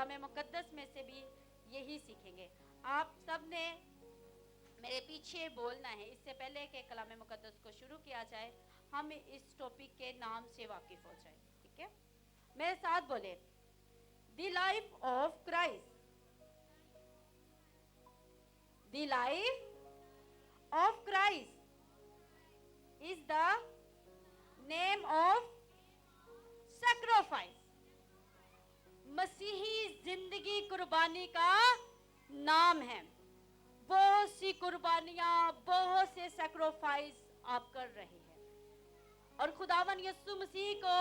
कलाम मुकद्दस में से भी यही सीखेंगे। आप सब ने मेरे पीछे बोलना है। इससे पहले कि कलाम मुकद्दस को शुरू किया जाए, हम इस टॉपिक के नाम से वाकिफ हो जाए, ठीक है? मेरे साथ बोले, the life of Christ. The life of Christ is the name of sacrifice. मसीही जिंदगी कुर्बानी का नाम है। बहुत सी कुर्बानियां, बहुत से सैक्रिफाइस आप कर रहे हैं और खुदावन यीशु मसीह को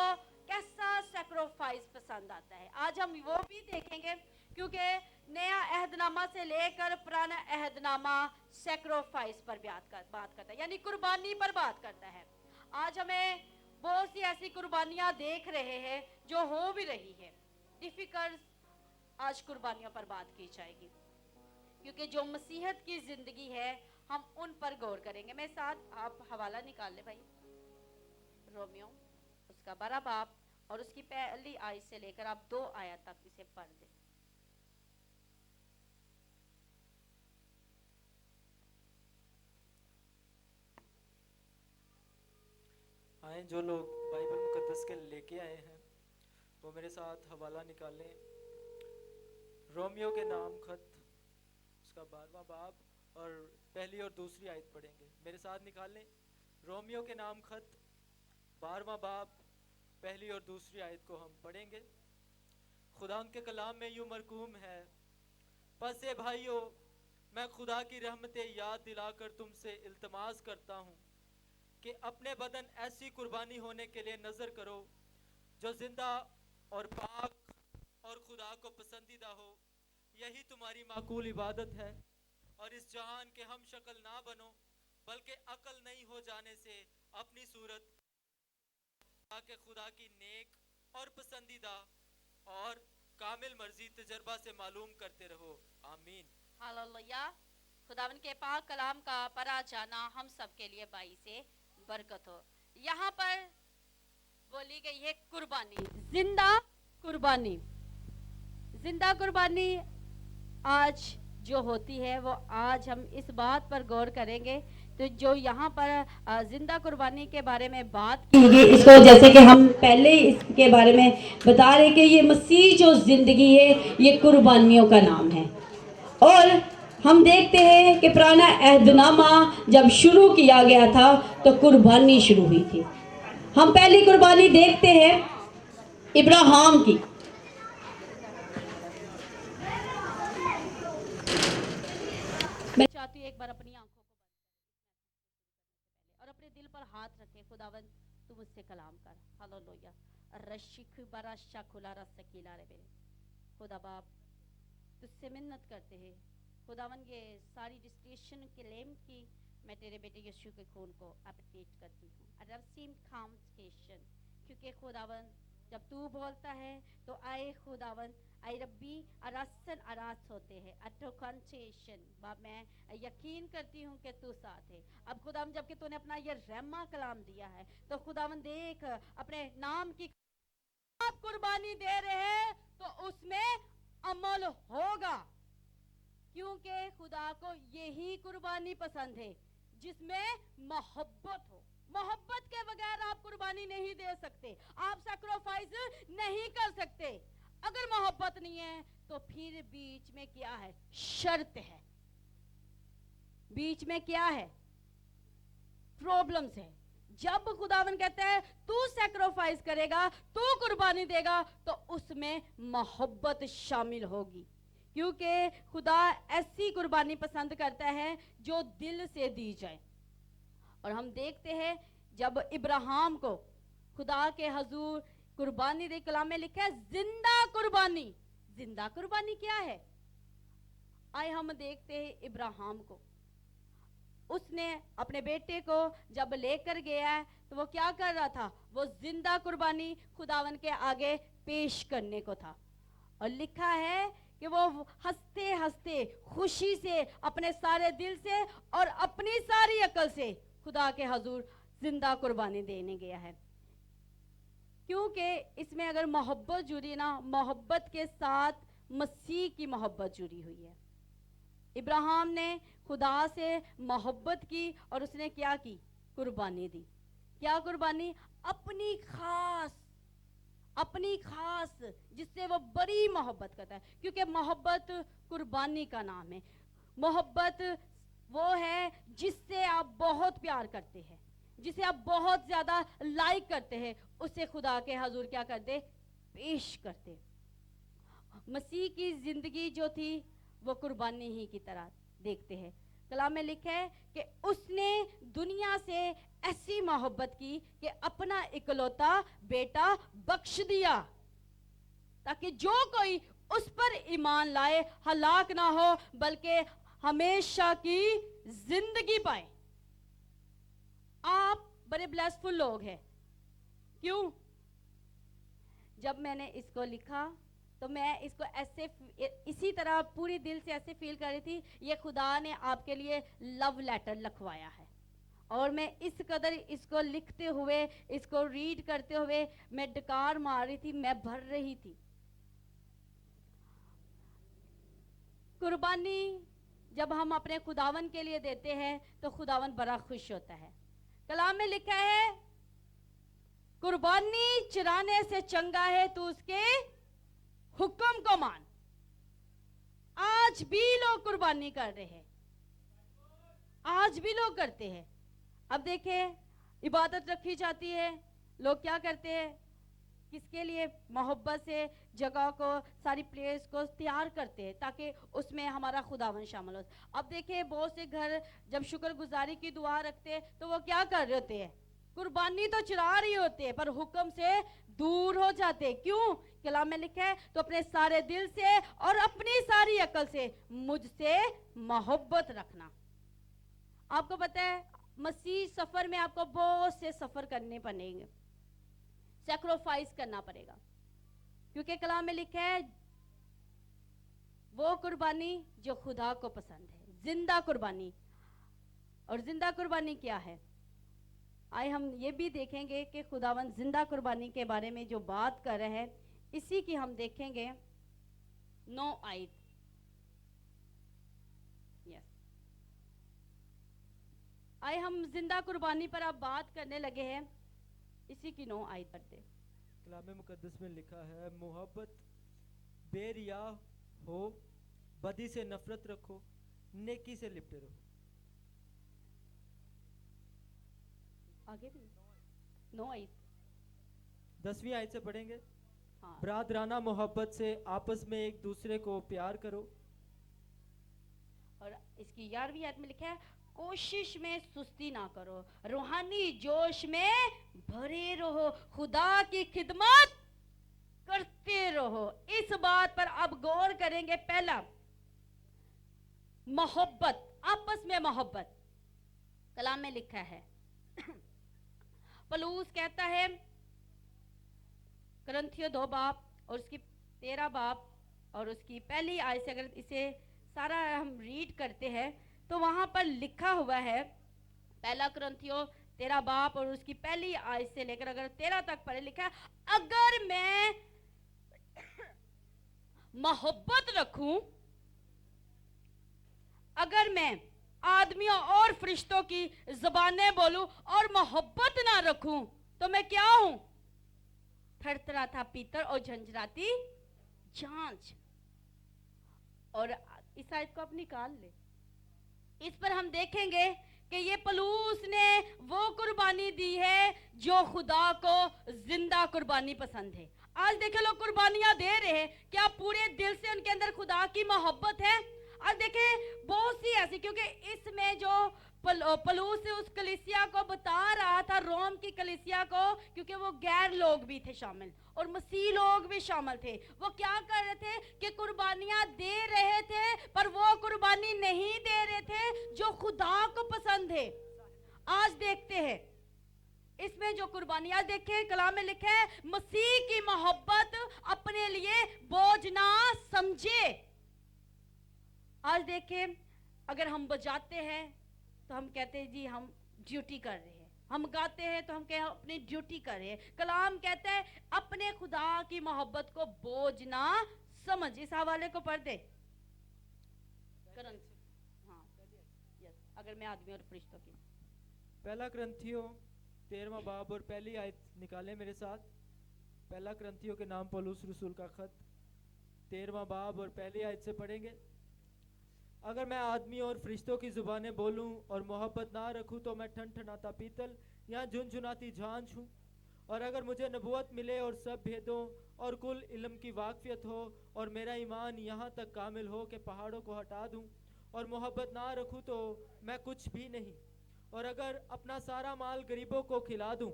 कैसा सैक्रिफाइस पसंद आता है, आज हम वो भी देखेंगे, क्योंकि नया अहदनामा से लेकर पुराना अहदनामा सैक्रिफाइस पर बात करता है, यानी कुर्बानी पर बात करता है। आज हमें बहुत सी ऐसी कुर्बानियां देख रहे हैं जो हो भी रही है। डिफिकल्ट आज कुर्बानियों पर बात की जाएगी, क्योंकि जो मसीहत की जिंदगी है हम उन पर गौर करेंगे। मेरे साथ आप हवाला निकाल ले भाई, रोमियो उसका 12 बाब और उसकी पहली आयत से लेकर आप 2 आयत तक इसे पढ़ दे। आए जो लोग बाइबल मुकद्दस के लेके आए हैं वो मेरे साथ हवाला निकालें। रोमियो के नाम खत उसका 12वां बाब और पहली और दूसरी आयत पढ़ेंगे। मेरे साथ निकालें। रोमियो के नाम खत 12वां बाब पहली और दूसरी आयत को हम पढ़ेंगे। खुदा के कलाम में यूं मरकूम है, पस ए भाइयों, मैं खुदा की रहमतें याद दिलाकर तुमसे इल्तमास करता हूँ कि अपने बदन ऐसी कुर्बानी होने के लिए नज़र करो जो जिंदा और पाक और खुदा को पसंदीदा हो। यही तुम्हारी माकूल इबादत है। और इस जहान के हम शक्ल ना बनो, बल्कि अकल नहीं हो जाने से अपनी सूरत ताकि खुदा की नेक और पसंदीदा और कामिल मर्जी तजर्बा से मालूम करते रहो। आमीन। हालेलुया। खुदावन के पाक कलाम का पढ़ा जाना हम सब के लिए बाइसे बरकत हो। यहाँ पर बोली गई है कुर्बानी, जिंदा कुर्बानी। जिंदा कुर्बानी आज जो होती है वो आज हम इस बात पर गौर करेंगे। तो जो यहाँ पर जिंदा कुर्बानी के बारे में बात की गई, इसको जैसे कि हम पहले इसके बारे में बता रहे कि ये मसीह जो जिंदगी है ये कुर्बानियों का नाम है। और हम देखते हैं कि पुराना अहदनामा जब शुरू किया गया था तो कुर्बानी शुरू हुई थी। हम पहली कुर्बानी देखते हैं इब्राहिम की। मैं चाहती हूँ एक बार अपनी आंखों को और अपने दिल पर हाथ रखे। खुदावन तू मुझसे कलाम कर। हालेलुया। रशिक बरा शकुला रसकीला रे मेरे खुदा बाप, तुझसे मिन्नत करते हैं खुदावन, ये सारी डिस्ट्रेशन के लेम की मैं तेरे बेटे यीशु के खून को एप्रिशिएट करती हूँ। क्योंकि खुदावन जब तू बोलता है तो आए खुदावन आई रब्बी अरासन अरास होते हैं अटोकंसेशन बाप, मैं यकीन करती हूँ कि तू साथ है। अब खुदावन जबकि तूने अपना ये रहमा कलाम दिया है तो खुदावन देख अपने नाम की आप कुर्बानी दे रहे हैं तो उसमें अमल होगा, क्योंकि खुदा को यही कुर्बानी पसंद है जिसमें मोहब्बत हो। मोहब्बत के बगैर आप कुर्बानी नहीं दे सकते, आप सैक्रिफाइस नहीं कर सकते। अगर मोहब्बत नहीं है तो फिर बीच में क्या है? शर्त है। बीच में क्या है? प्रॉब्लम्स है। जब खुदावन कहता है तू सैक्रिफाइस करेगा, तू कुर्बानी देगा, तो उसमें मोहब्बत शामिल होगी, क्योंकि खुदा ऐसी कुर्बानी पसंद करता है जो दिल से दी जाए। और हम देखते हैं जब इब्राहिम को खुदा के हजूर कुर्बानी दे, कलाम में लिखा है जिंदा कुर्बानी। जिंदा कुर्बानी क्या है? आए हम देखते हैं इब्राहिम को, उसने अपने बेटे को जब लेकर गया तो वो क्या कर रहा था? वो जिंदा कुर्बानी खुदावन के आगे पेश करने को था। और लिखा है कि वो हंसते हंसते खुशी से अपने सारे दिल से और अपनी सारी अकल से खुदा के हजूर जिंदा कुर्बानी देने गया है, क्योंकि इसमें अगर मोहब्बत जुड़ी ना, मोहब्बत के साथ मसीह की मोहब्बत जुड़ी हुई है। इब्राहिम ने खुदा से मोहब्बत की और उसने क्या की? कुर्बानी दी। क्या कुर्बानी? अपनी खास जिससे वो बड़ी मोहब्बत करता है, क्योंकि मोहब्बत कुर्बानी का नाम है। मोहब्बत वो है जिससे आप बहुत प्यार करते हैं, जिसे आप बहुत ज्यादा लाइक करते हैं, उसे खुदा के हजूर क्या करते? पेश करते। मसीह की जिंदगी जो थी वो कुर्बानी ही की तरह देखते हैं। कलाम में लिखा है कि उसने दुनिया से ऐसी मोहब्बत की कि अपना इकलौता बेटा बख्श दिया, ताकि जो कोई उस पर ईमान लाए हलाक ना हो बल्कि हमेशा की जिंदगी पाए। आप बड़े ब्लेसफुल लोग हैं। क्यों? जब मैंने इसको लिखा तो मैं इसको ऐसे इसी तरह पूरी दिल से ऐसे फील कर रही थी, ये खुदा ने आपके लिए लव लेटर लिखवाया है। और मैं इस कदर इसको लिखते हुए, इसको रीड करते हुए मैं डकार मार रही थी, मैं भर रही थी। कुर्बानी जब हम अपने खुदावन के लिए देते हैं तो खुदावन बड़ा खुश होता है। कलाम में लिखा है, कुर्बानी चराने से चंगा है तू उसके हुक्म को मान। आज भी लोग कुर्बानी कर रहे हैं, आज भी लोग करते हैं। अब देखें, इबादत रखी जाती है, लोग क्या करते हैं? किसके लिए? मोहब्बत से जगह को, सारी प्लेस को तैयार करते हैं ताकि उसमें हमारा खुदावन शामिल हो। अब देखें, बहुत से घर जब शुक्रगुजारी की दुआ रखते हैं तो वो क्या कर रहे होते हैं? कुर्बानी तो चढ़ा रही होते हैं पर हुक्म से दूर हो जाते। क्यों? कलाम में लिखा है, तो अपने सारे दिल से और अपनी सारी अकल से मुझसे मोहब्बत रखना। आपको पता है, मसीह सफर में आपको बहुत से सफर करने पड़ेंगे, सैक्रिफाइस करना पड़ेगा, क्योंकि कलाम में लिखा है वो कुर्बानी जो खुदा को पसंद है, जिंदा कुर्बानी। और जिंदा कुर्बानी क्या है? आए हम ये भी देखेंगे कि खुदावन जिंदा कुर्बानी के बारे में जो बात कर रहे हैं, इसी की हम देखेंगे 9 आयत। यस, आए हम जिंदा कुर्बानी पर अब बात करने लगे हैं, इसी की 9 आयत पढ़ते। कलाम मुकद्दस में लिखा है, मोहब्बत बेरिया हो, बदी से नफरत रखो, नेकी से लिपटे रहो। आगे भी 9 आयत, 10वीं आयत से पढ़ेंगे। हाँ। ब्रादराना मोहब्बत से आपस में एक दूसरे को प्यार करो। और इसकी 11वीं आयत में लिखा है, कोशिश में सुस्ती ना करो, रूहानी जोश में भरे रहो, खुदा की खिदमत करते रहो। इस बात पर अब गौर करेंगे। पहला, मोहब्बत, आपस में मोहब्बत। कलाम में लिखा है, पलूस कहता है करंथियो 2 बाब और उसकी 13 बाब और उसकी पहली आयत से अगर इसे सारा हम रीड करते हैं तो वहां पर लिखा हुआ है, पहला करंथियो 13 बाब और उसकी पहली आयत से लेकर अगर 13 तक पढ़े, लिखा है, अगर मैं मोहब्बत रखूं, अगर मैं आदमियों और फरिश्तों की जुबानें बोलूं और मोहब्बत ना रखूं तो मैं क्या हूं? थरथराता पीतल और झंझराती झांझ। और इस आयत को आप निकाल ले, इस पर हम देखेंगे कि ये पलूस ने वो कुर्बानी दी है जो खुदा को जिंदा कुर्बानी पसंद है। आज देखे लोग कुर्बानियां दे रहे हैं, क्या पूरे दिल से उनके अंदर खुदा की मोहब्बत है? आज देखे बहुत सी ऐसी, क्योंकि इसमें जो पलूस उस कलीसिया को बता रहा था, रोम की कलीसिया को, क्योंकि वो गैर लोग भी थे शामिल और मसीह लोग भी शामिल थे, वो क्या कर रहे थे कि कुर्बानियां दे रहे थे पर वो कुर्बानी नहीं दे रहे थे जो खुदा को पसंद है। आज देखते हैं इसमें जो कुर्बानियां, देखे कलाम में लिखा है, मसीह की मोहब्बत अपने लिए बोझ ना समझे। आज देखें, अगर हम बजाते हैं तो हम कहते हैं जी हम ड्यूटी कर रहे हैं, हम गाते हैं तो हम कहें अपनी ड्यूटी कर रहे हैं। कलाम कहता है अपने खुदा की मोहब्बत को बोझ ना समझ, इस हवाले को पढ़ दे करंथ, हाँ यस, अगर मैं आदमी और फरिश्तों की। पहला ग्रंथियों 13वां बाब और पहली आयत निकालें मेरे साथ। पहला ग्रंथियों के नाम पौलुस रसूल का खत 13वां बाब और पहली आयत से पढ़ेंगे। अगर मैं आदमी और फरिश्तों की जुबानें बोलूं और मोहब्बत ना रखूं तो मैं ठनठनाता पीतल या झुनझुनाती झांझ हूं। और अगर मुझे नबूवत मिले और सब भेदों और कुल इल्म की वाकफियत हो और मेरा ईमान यहाँ तक कामिल हो कि पहाड़ों को हटा दूं और मोहब्बत ना रखूं तो मैं कुछ भी नहीं। और अगर अपना सारा माल गरीबों को खिला दूं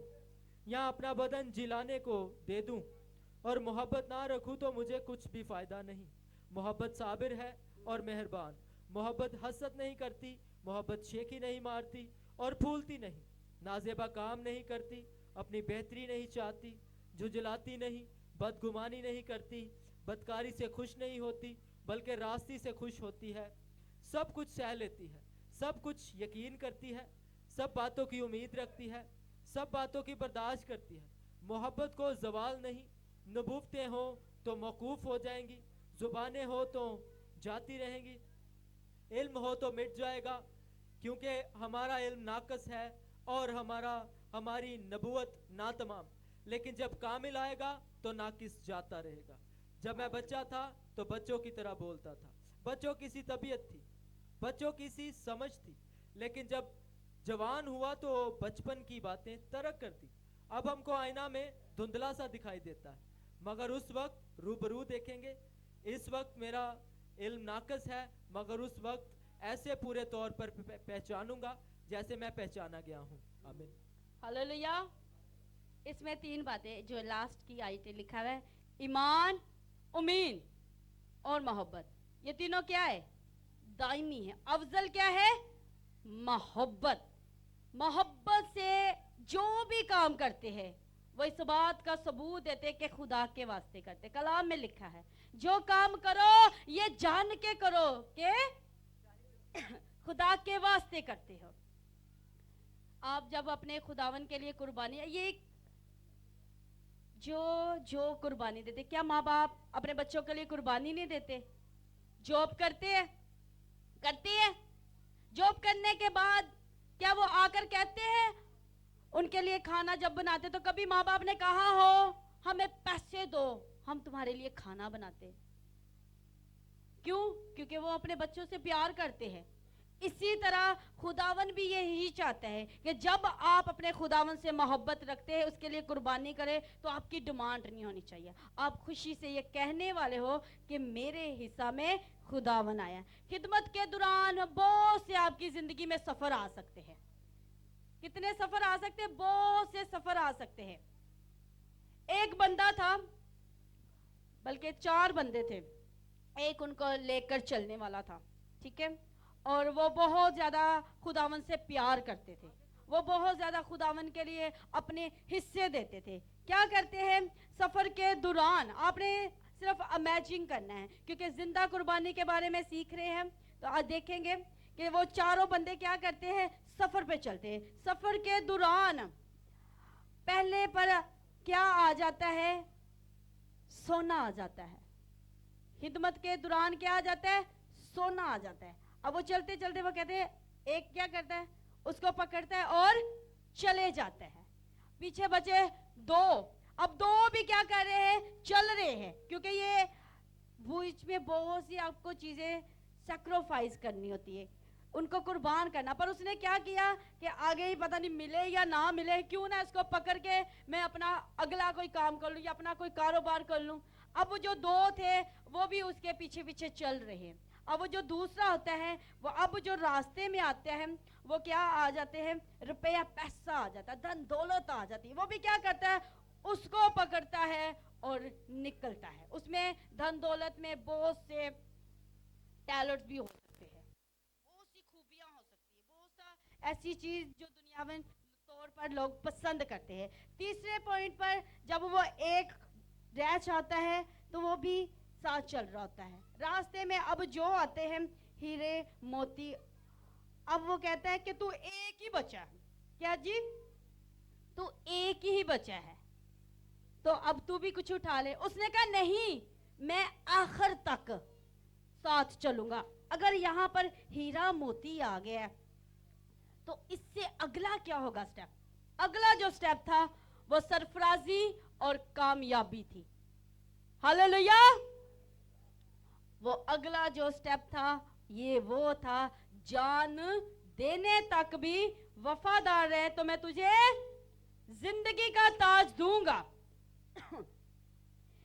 या अपना बदन जिलाने को दे दूं और मोहब्बत ना रखूं तो मुझे कुछ भी फ़ायदा नहीं। मोहब्बत साबिर है और मेहरबान, मोहब्बत हसद नहीं करती, मोहब्बत शेखी नहीं मारती और फूलती नहीं, नाजेबा काम नहीं करती, अपनी बेहतरी नहीं चाहती, झुंझलाती नहीं, बदगुमानी नहीं करती, बदकारी से खुश नहीं होती बल्कि रास्ती से खुश होती है, सब कुछ सह लेती है, सब कुछ यकीन करती है, सब बातों की उम्मीद रखती है, सब बातों की बर्दाश्त करती है। मोहब्बत को जवाल नहीं। नबूवतें हो तो मौकूफ़ हो जाएंगी, ज़ुबानें हो तो जाती रहेंगी, इल्म हो तो मिट जाएगा, क्योंकि हमारा इल्म नाकस है और हमारी नबूवत नातमाम। लेकिन जब कामिल आएगा तो नाकिस जाता रहेगा। जब मैं बच्चा था तो बच्चों की तरह बोलता था, बच्चों की सी तबीयत थी, बच्चों की सी समझ थी, लेकिन जब जवान हुआ तो बचपन की बातें तर्क कर दी। अब हमको आईना में धुंधला सा दिखाई देता है, मगर उस वक्त रूबरू देखेंगे। इस वक्त मेरा इल्म नाकस है, मगर उस वक्त ऐसे पूरे तौर पर पहचानूंगा जैसे मैं पहचाना गया हूँ। आमीन। हालेलुया। इसमें तीन बातें जो लास्ट की आयतें लिखा हुआ है, ईमान, उम्मीद और मोहब्बत। ये तीनों क्या है? दायमी है। अफजल क्या है? मोहब्बत। मोहब्बत से जो भी काम करते हैं वो इस बात का सबूत देते कि खुदा के वास्ते करते। कलाम में लिखा है, जो काम करो ये जान के करो कि खुदा के वास्ते करते हो। आप जब अपने खुदावन के लिए कुर्बानी, ये जो कुर्बानी देते, क्या माँ बाप अपने बच्चों के लिए कुर्बानी नहीं देते? जॉब करते हैं, जॉब करने के बाद क्या वो आकर कहते हैं उनके लिए खाना जब बनाते तो कभी माँ बाप ने कहा हो हमें पैसे दो हम तुम्हारे लिए खाना बनाते? क्यों? क्योंकि वो अपने बच्चों से प्यार करते हैं। इसी तरह खुदावन भी यही चाहता है कि जब आप अपने खुदावन से मोहब्बत रखते हैं, उसके लिए कुर्बानी करें, तो आपकी डिमांड नहीं होनी चाहिए। आप खुशी से ये कहने वाले हो कि मेरे हिस्सा में खुदावन आया। खिदमत के दौरान बहुत से आपकी जिंदगी में सफर आ सकते हैं। कितने सफर आ सकते हैं? बहुत से सफर आ सकते हैं। एक बंदा था, बल्कि 4 बंदे थे, एक उनको लेकर चलने वाला था, ठीक है, और वो बहुत ज्यादा खुदावन से प्यार करते थे। वो बहुत ज्यादा खुदावन के लिए अपने हिस्से देते थे। क्या करते हैं सफर के दौरान? आपने सिर्फ इमेजिन करना है, क्योंकि जिंदा कुर्बानी के बारे में सीख रहे हैं। तो आज देखेंगे कि वो चारों बंदे क्या करते हैं, सफर पे चलते हैं। सफर के दौरान पहले पर क्या आ जाता है? सोना आ जाता है। खिदमत के दौरान क्या आ जाता है? सोना आ जाता है। अब वो चलते चलते वो कहते हैं, एक क्या करता है, उसको पकड़ता है और चले जाता है। पीछे बचे 2। अब 2 भी क्या कर रहे हैं? चल रहे हैं, क्योंकि ये बीच में बहुत सी आपको चीजें सैक्रिफाइस करनी होती है, उनको कुर्बान करना। पर उसने क्या किया कि आगे ही पता नहीं मिले या ना मिले, क्यों ना इसको पकड़ के मैं अपना अगला कोई काम कर लूं या अपना कोई कारोबार कर लूं। अब वो जो 2 थे वो भी उसके पीछे पीछे चल रहे हैं। अब वो जो दूसरा होता है वो अब जो रास्ते में आते हैं वो क्या आ जाते हैं? रुपया, पैसा आ जाता है, धन दौलत आ जाती है। वो भी क्या करता है? उसको पकड़ता है और निकलता है। उसमें धन दौलत में बहुत से टैलेंट्स भी हो सकते हैं, बहुत सी खूबियां हो सकती है, बहुत सा ऐसी चीज जो दुनियावी तौर पर लोग पसंद करते हैं। तीसरे पॉइंट पर जब वो एक रैच आता है तो वो भी साथ चल रहा होता है। रास्ते में अब जो आते हैं हीरे मोती, अब वो कहता है कि तू एक ही बचा है। क्या जी? तू एक ही बचा है, तो अब तू भी कुछ उठा ले। उसने कहा नहीं, मैं आखिर तक साथ चलूंगा। अगर यहाँ पर हीरा मोती आ गया है तो इससे अगला क्या होगा स्टेप? अगला जो स्टेप था वो सरफराजी और कामयाबी थी। हालेलुया। वो अगला जो स्टेप था ये वो था, जान देने तक भी वफादार रहे तो मैं तुझे जिंदगी का ताज दूंगा।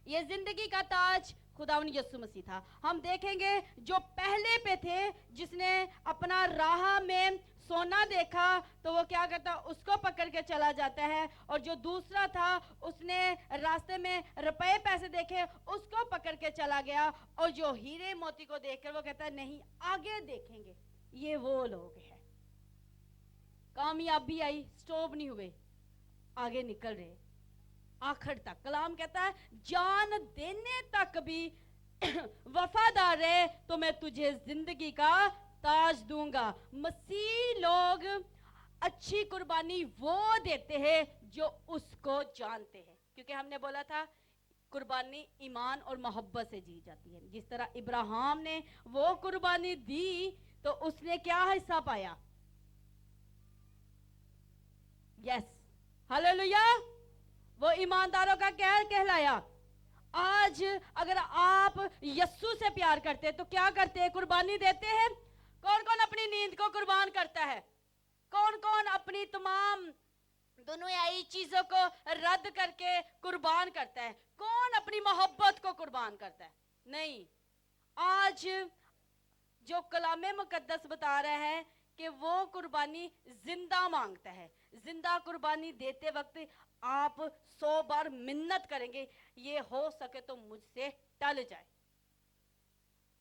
ये जिंदगी का ताज खुदावन यीशु मसीह था। हम देखेंगे जो पहले पे थे, जिसने अपना राह में सोना देखा तो वो क्या करता, उसको पकड़ के चला जाता है, और जो दूसरा था उसने रास्ते में रुपए पैसे देखे उसको पकड़ के चला गया, और जो हीरे मोती को देखकर वो कहता है नहीं आगे देखेंगे। ये वो लोग हैं। कामयाबी आई, स्टॉप नहीं हुए, आगे निकल रहे आखिर तक। कलाम कहता है जान देने तक भी वफादार रहे तो मैं तुझे जिंदगी का ताज दूंगा। मसीह लोग अच्छी कुर्बानी वो देते हैं जो उसको जानते हैं, क्योंकि हमने बोला था कुर्बानी ईमान और मोहब्बत से जी जाती है। जिस तरह इब्राहिम ने वो कुर्बानी दी तो उसने क्या हिस्सा पाया? Yes, hallelujah. वो ईमानदारों का क्या कहलाया? आज अगर आप यस्सु से प्यार करते हैं तो क्या करते हैं? कुर्बानी देते हैं। कौन कौन अपनी नींद को कुर्बान करता है? कौन कौन अपनी तमाम दुनियाई चीजों को रद्द करके कुर्बान करता है? कौन अपनी मोहब्बत को कुर्बान करता है? नहीं। आज जो कलामे मुकद्दस बता रहा है कि वो कुर्बानी जिंदा मांगता है। जिंदा कुर्बानी देते वक्त आप 100 बार मिन्नत करेंगे, ये हो सके तो मुझसे टल जाए।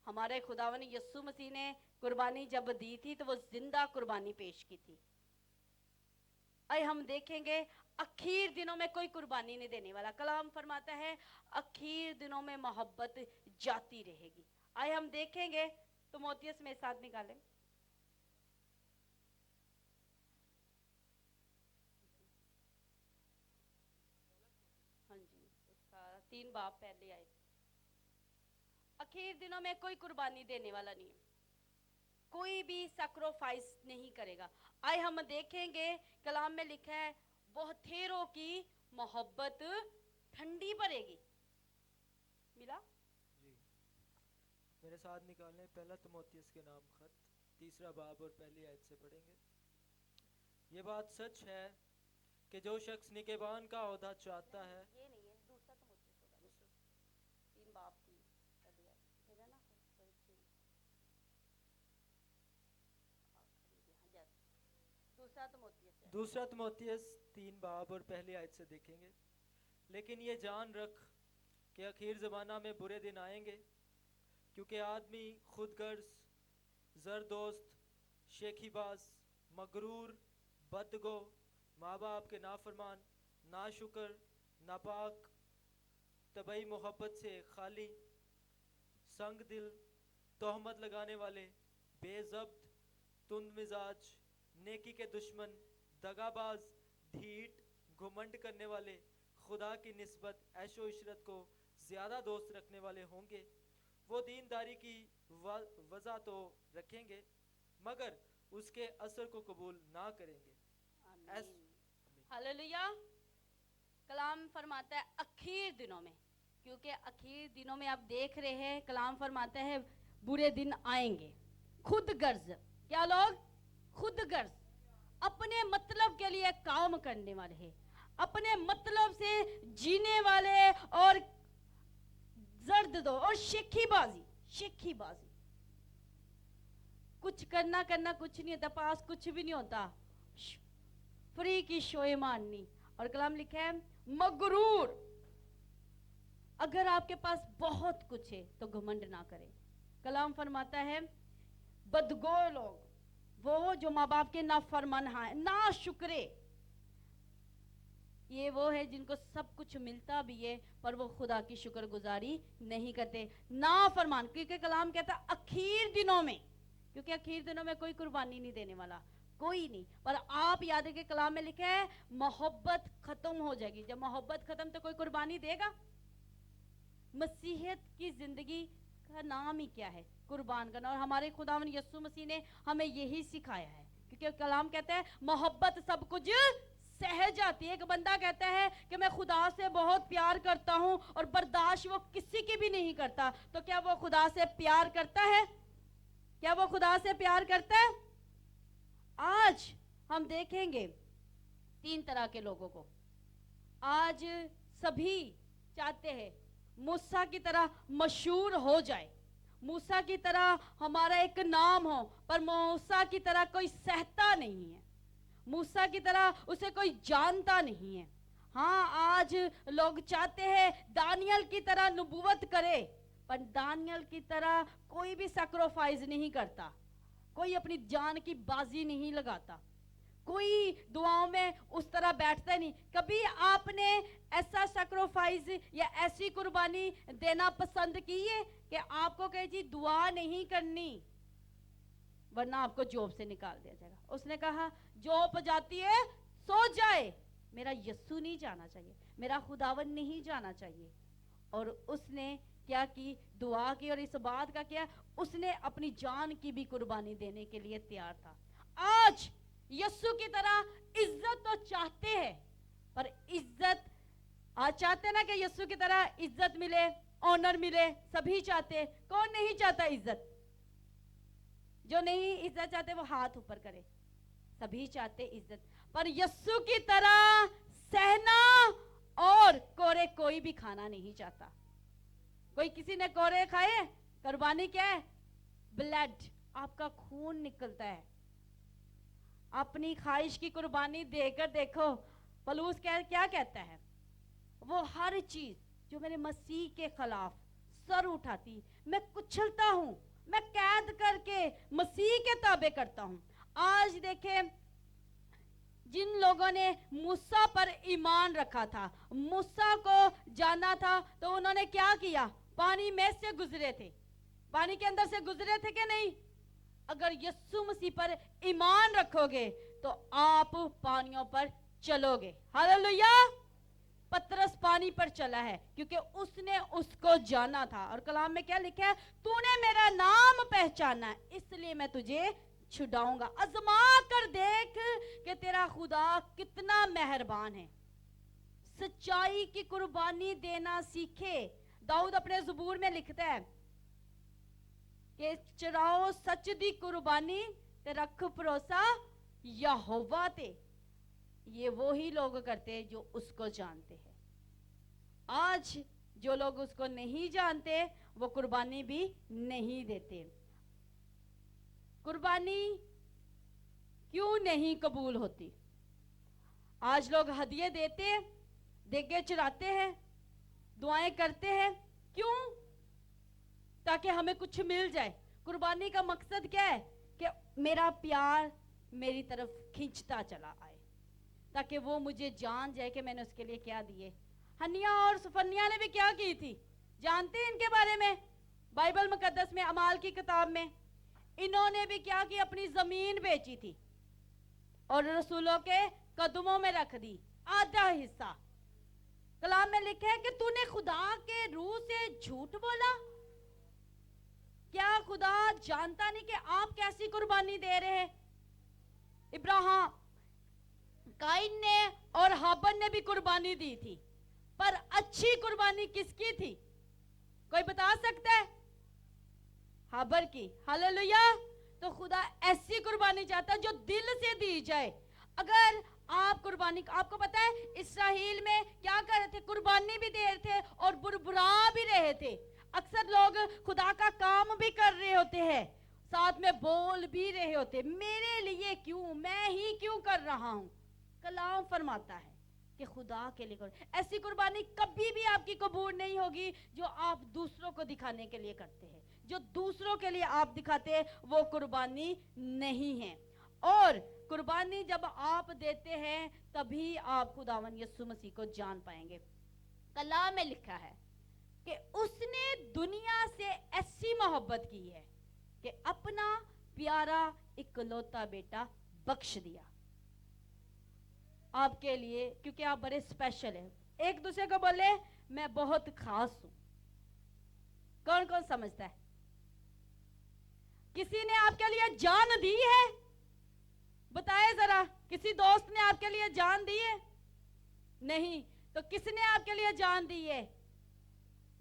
हमारे खुदावन यीशु मसीह ने कुर्बानी जब दी थी तो वो जिंदा कुर्बानी पेश की थी। आइए हम देखेंगे अखीर दिनों में कोई कुर्बानी नहीं देने वाला। कलाम फरमाता है अखीर दिनों में मोहब्बत जाती रहेगी। आइए हम देखेंगे, तो मोतियस में साथ निकालें। हाँ जी, उसका 3 बाब पहले आए। आखिर दिनों में कोई कुर्बानी देने वाला नहीं है, कोई भी सैक्रिफाइस नहीं करेगा। आइए हम देखेंगे कलाम में लिखा है बहुतेरों की मोहब्बत ठंडी पड़ेगी। मिला जी, मेरे साथ निकालें पहला तिमोथियस के नाम खत 3 बाब और पहली आयत से पढ़ेंगे। ये बात सच है कि जो शख्स निकेबान का ओहदा चाहता है, ये नहीं है, दूसरा तिमोथियस होगा। 3 बाब की पहली आयत मेरा ना दूसरा तिमोथियस 3 बाब और पहली आयत से देखेंगे। लेकिन ये जान रख कि आखिर ज़माना में बुरे दिन आएंगे, क्योंकि आदमी खुदगर्ज, जरदोस्त, शेखीबाज, मगरूर, बदगो, माँ बाप के नाफरमान, नाशुक्र, नापाक, तबई मोहब्बत से खाली, संग दिल, तोहमत लगाने वाले, बेज़ब्त, तुंद मिजाज, नेकी के दुश्मन, दगाबाज, ढीठ, घुमंड करने वाले, खुदा की निस्बत ऐशो इशरत को ज़्यादा दोस्त रखने वाले होंगे। वो दीनदारी की वजह तो रखेंगे मगर उसके असर को कबूल ना करेंगे। हालेलुया। कलाम फरमाता है आखिर दिनों में, क्योंकि आखिर दिनों में आप देख रहे हैं कलाम फरमाता है बुरे दिन आएंगे। खुद गर्ज, क्या लोग? खुद गर्ज, अपने मतलब के लिए काम करने वाले हैं, अपने मतलब से जीने वाले, और जर्द दो और शेखीबाजी, कुछ करना कुछ नहीं होता, पास कुछ भी नहीं होता, फ्री की शोए मारनी। और कलाम लिखा है मगरूर, अगर आपके पास बहुत कुछ है तो घमंड ना करें। कलाम फरमाता है बदगो लोग, वो जो माँ बाप के नाफरमान हैं, ना शुक्रे, ये वो है जिनको सब कुछ मिलता भी है पर वो खुदा की शुक्रगुजारी नहीं करते, ना फरमान। क्योंकि कलाम कहता है आखिर दिनों में, क्योंकि आखिर दिनों में कोई कुर्बानी नहीं देने वाला, कोई नहीं। पर आप याद है कि कलाम में लिखा है मोहब्बत खत्म हो जाएगी। जब मोहब्बत खत्म तो कोई कुर्बानी देगा? मसीहत की जिंदगी का नाम ही क्या है? कुर्बान करना। और हमारे खुदावन यीशु मसीह ने हमें यही सिखाया है, क्योंकि कलाम कहता है मोहब्बत सब कुछ सह जाती है। एक बंदा कहता है कि मैं खुदा से बहुत प्यार करता हूं और बर्दाश्त वो किसी की भी नहीं करता, तो क्या वो खुदा से प्यार करता है? क्या वो खुदा से प्यार करता है? आज हम देखेंगे 3 तरह के लोगों को। आज सभी चाहते हैं मूसा की तरह मशहूर हो जाए, मूसा की तरह हमारा एक नाम हो, पर मूसा की तरह कोई सहता नहीं है, मूसा की तरह उसे कोई जानता नहीं है। हाँ, आज लोग चाहते हैं दानियल की तरह नबूवत करे, पर दानियल की तरह कोई भी सैक्रिफाइस नहीं करता, कोई अपनी जान की बाजी नहीं लगाता, कोई दुआओं में उस तरह बैठता ही नहीं। कभी आपने ऐसा सैक्रिफाइस या ऐसी कुर्बानी देना पसंद की है कि आपको कहे जी दुआ नहीं करनी वरना आपको जॉब से निकाल दिया जाएगा? उसने कहा जॉब जाती है सो जाए, मेरा यस्सु नहीं जाना चाहिए, मेरा खुदावन नहीं जाना चाहिए। और उसने क्या की? दुआ की, और इस बात का क्या, उसने अपनी जान की भी कुर्बानी देने के लिए तैयार था। आज यस्सु की तरह इज्जत तो चाहते हैं, पर इज्जत आज चाहते ना कि यस्सु की तरह इज्जत मिले, ऑनर मिले, सभी चाहते। कौन नहीं चाहता इज्जत? जो नहीं इज्जत चाहते वो हाथ ऊपर करे। सभी चाहते इज्जत, पर यस्सु की तरह सहना और कोरे कोई भी खाना नहीं चाहता। कोई किसी ने कोरे खाए? कुर्बानी क्या है? ब्लड, आपका खून निकलता है। अपनी ख्वाहिश की कुर्बानी देकर देखो, पलूस क्या कहता है? वो हर चीज जो मेरे मसीह के खिलाफ सर उठाती, मैं कुचलता हूं, मैं कैद करके मसीह के ताबे करता हूं। आज देखे जिन लोगों ने मूसा पर ईमान रखा था, मूसा को जाना था, तो उन्होंने क्या किया? पानी में से गुजरे थे, पानी के अंदर से गुजरे थे कि नहीं? अगर यीशु मसीह पर ईमान रखोगे तो आप पानियों पर चलोगे। हालेलुया। पतरस पानी पर चला है क्योंकि उसने उसको जाना था। और कलाम में क्या लिखा है? तूने मेरा नाम पहचाना, इसलिए मैं तुझे छुड़ाऊंगा। आजमा कर देख कि तेरा खुदा कितना मेहरबान है। सच्चाई की कुर्बानी देना सीखे। दाऊद अपने ज़बूर में लिखता है कि चढ़ाओ सच दी कुर्बानी ते रख भरोसा यहोवा ते। ये वो ही लोग करते हैं जो उसको जानते हैं। आज जो लोग उसको नहीं जानते वो कुर्बानी भी नहीं देते। कुर्बानी क्यों नहीं कबूल होती? आज लोग हदिये देते, देगे चढ़ाते हैं, दुआएं करते हैं, क्यों? ताकि हमें कुछ मिल जाए। कुर्बानी का मकसद क्या है? कि मेरा प्यार मेरी तरफ खींचता चला आए, ताकि वो मुझे जान जाए कि मैंने उसके लिए क्या दिए। हनिया और सुफनिया ने भी क्या की थी? जानते हैं इनके बारे में? बाइबल मुकद्दस में, अमाल की किताब में, इन्होंने भी क्या की? अपनी जमीन बेची थी और रसूलों के कदमों में रख दी आधा हिस्सा। कलाम में लिखा है कि तूने खुदा के रूह से झूठ बोला। क्या खुदा जानता नहीं कि आप कैसी कुर्बानी दे रहे हैं? इब्राहिम, काइन ने और हाबिल ने भी कुर्बानी दी थी, पर अच्छी कुर्बानी किसकी थी? कोई बता सकता है? हाबिल की। हालेलुया। तो खुदा ऐसी कुर्बानी चाहता है जो दिल से दी जाए। अगर आप कुर्बानी, आपको पता है इस्राएल में क्या कर रहे थे? कुर्बानी भी दे रहे थे और बुरबुरा भी रहे थे। अक्सर लोग खुदा का काम भी कर रहे होते हैं, साथ में बोल भी रहे होते, मेरे लिए क्यों, मैं ही क्यों कर रहा हूं। कलाम फरमाता है कि खुदा के लिए करो। ऐसी कुर्बानी कभी भी आपकी कबूल नहीं होगी जो आप दूसरों को दिखाने के लिए करते हैं। जो दूसरों के लिए आप दिखाते हैं वो कुर्बानी नहीं है। और कुर्बानी जब आप देते हैं तभी आप खुदावन यीशु मसीह को जान पाएंगे। कलाम में लिखा है कि उसने दुनिया से ऐसी मोहब्बत की है कि अपना प्यारा इकलौता बेटा बख्श दिया आपके लिए, क्योंकि आप बड़े स्पेशल हैं। एक दूसरे को बोले मैं बहुत खास हूं, कौन कौन समझता है? किसी ने आपके लिए जान दी है? बताए जरा, किसी दोस्त ने आपके लिए जान दी है? नहीं। तो किसने आपके लिए जान दी है?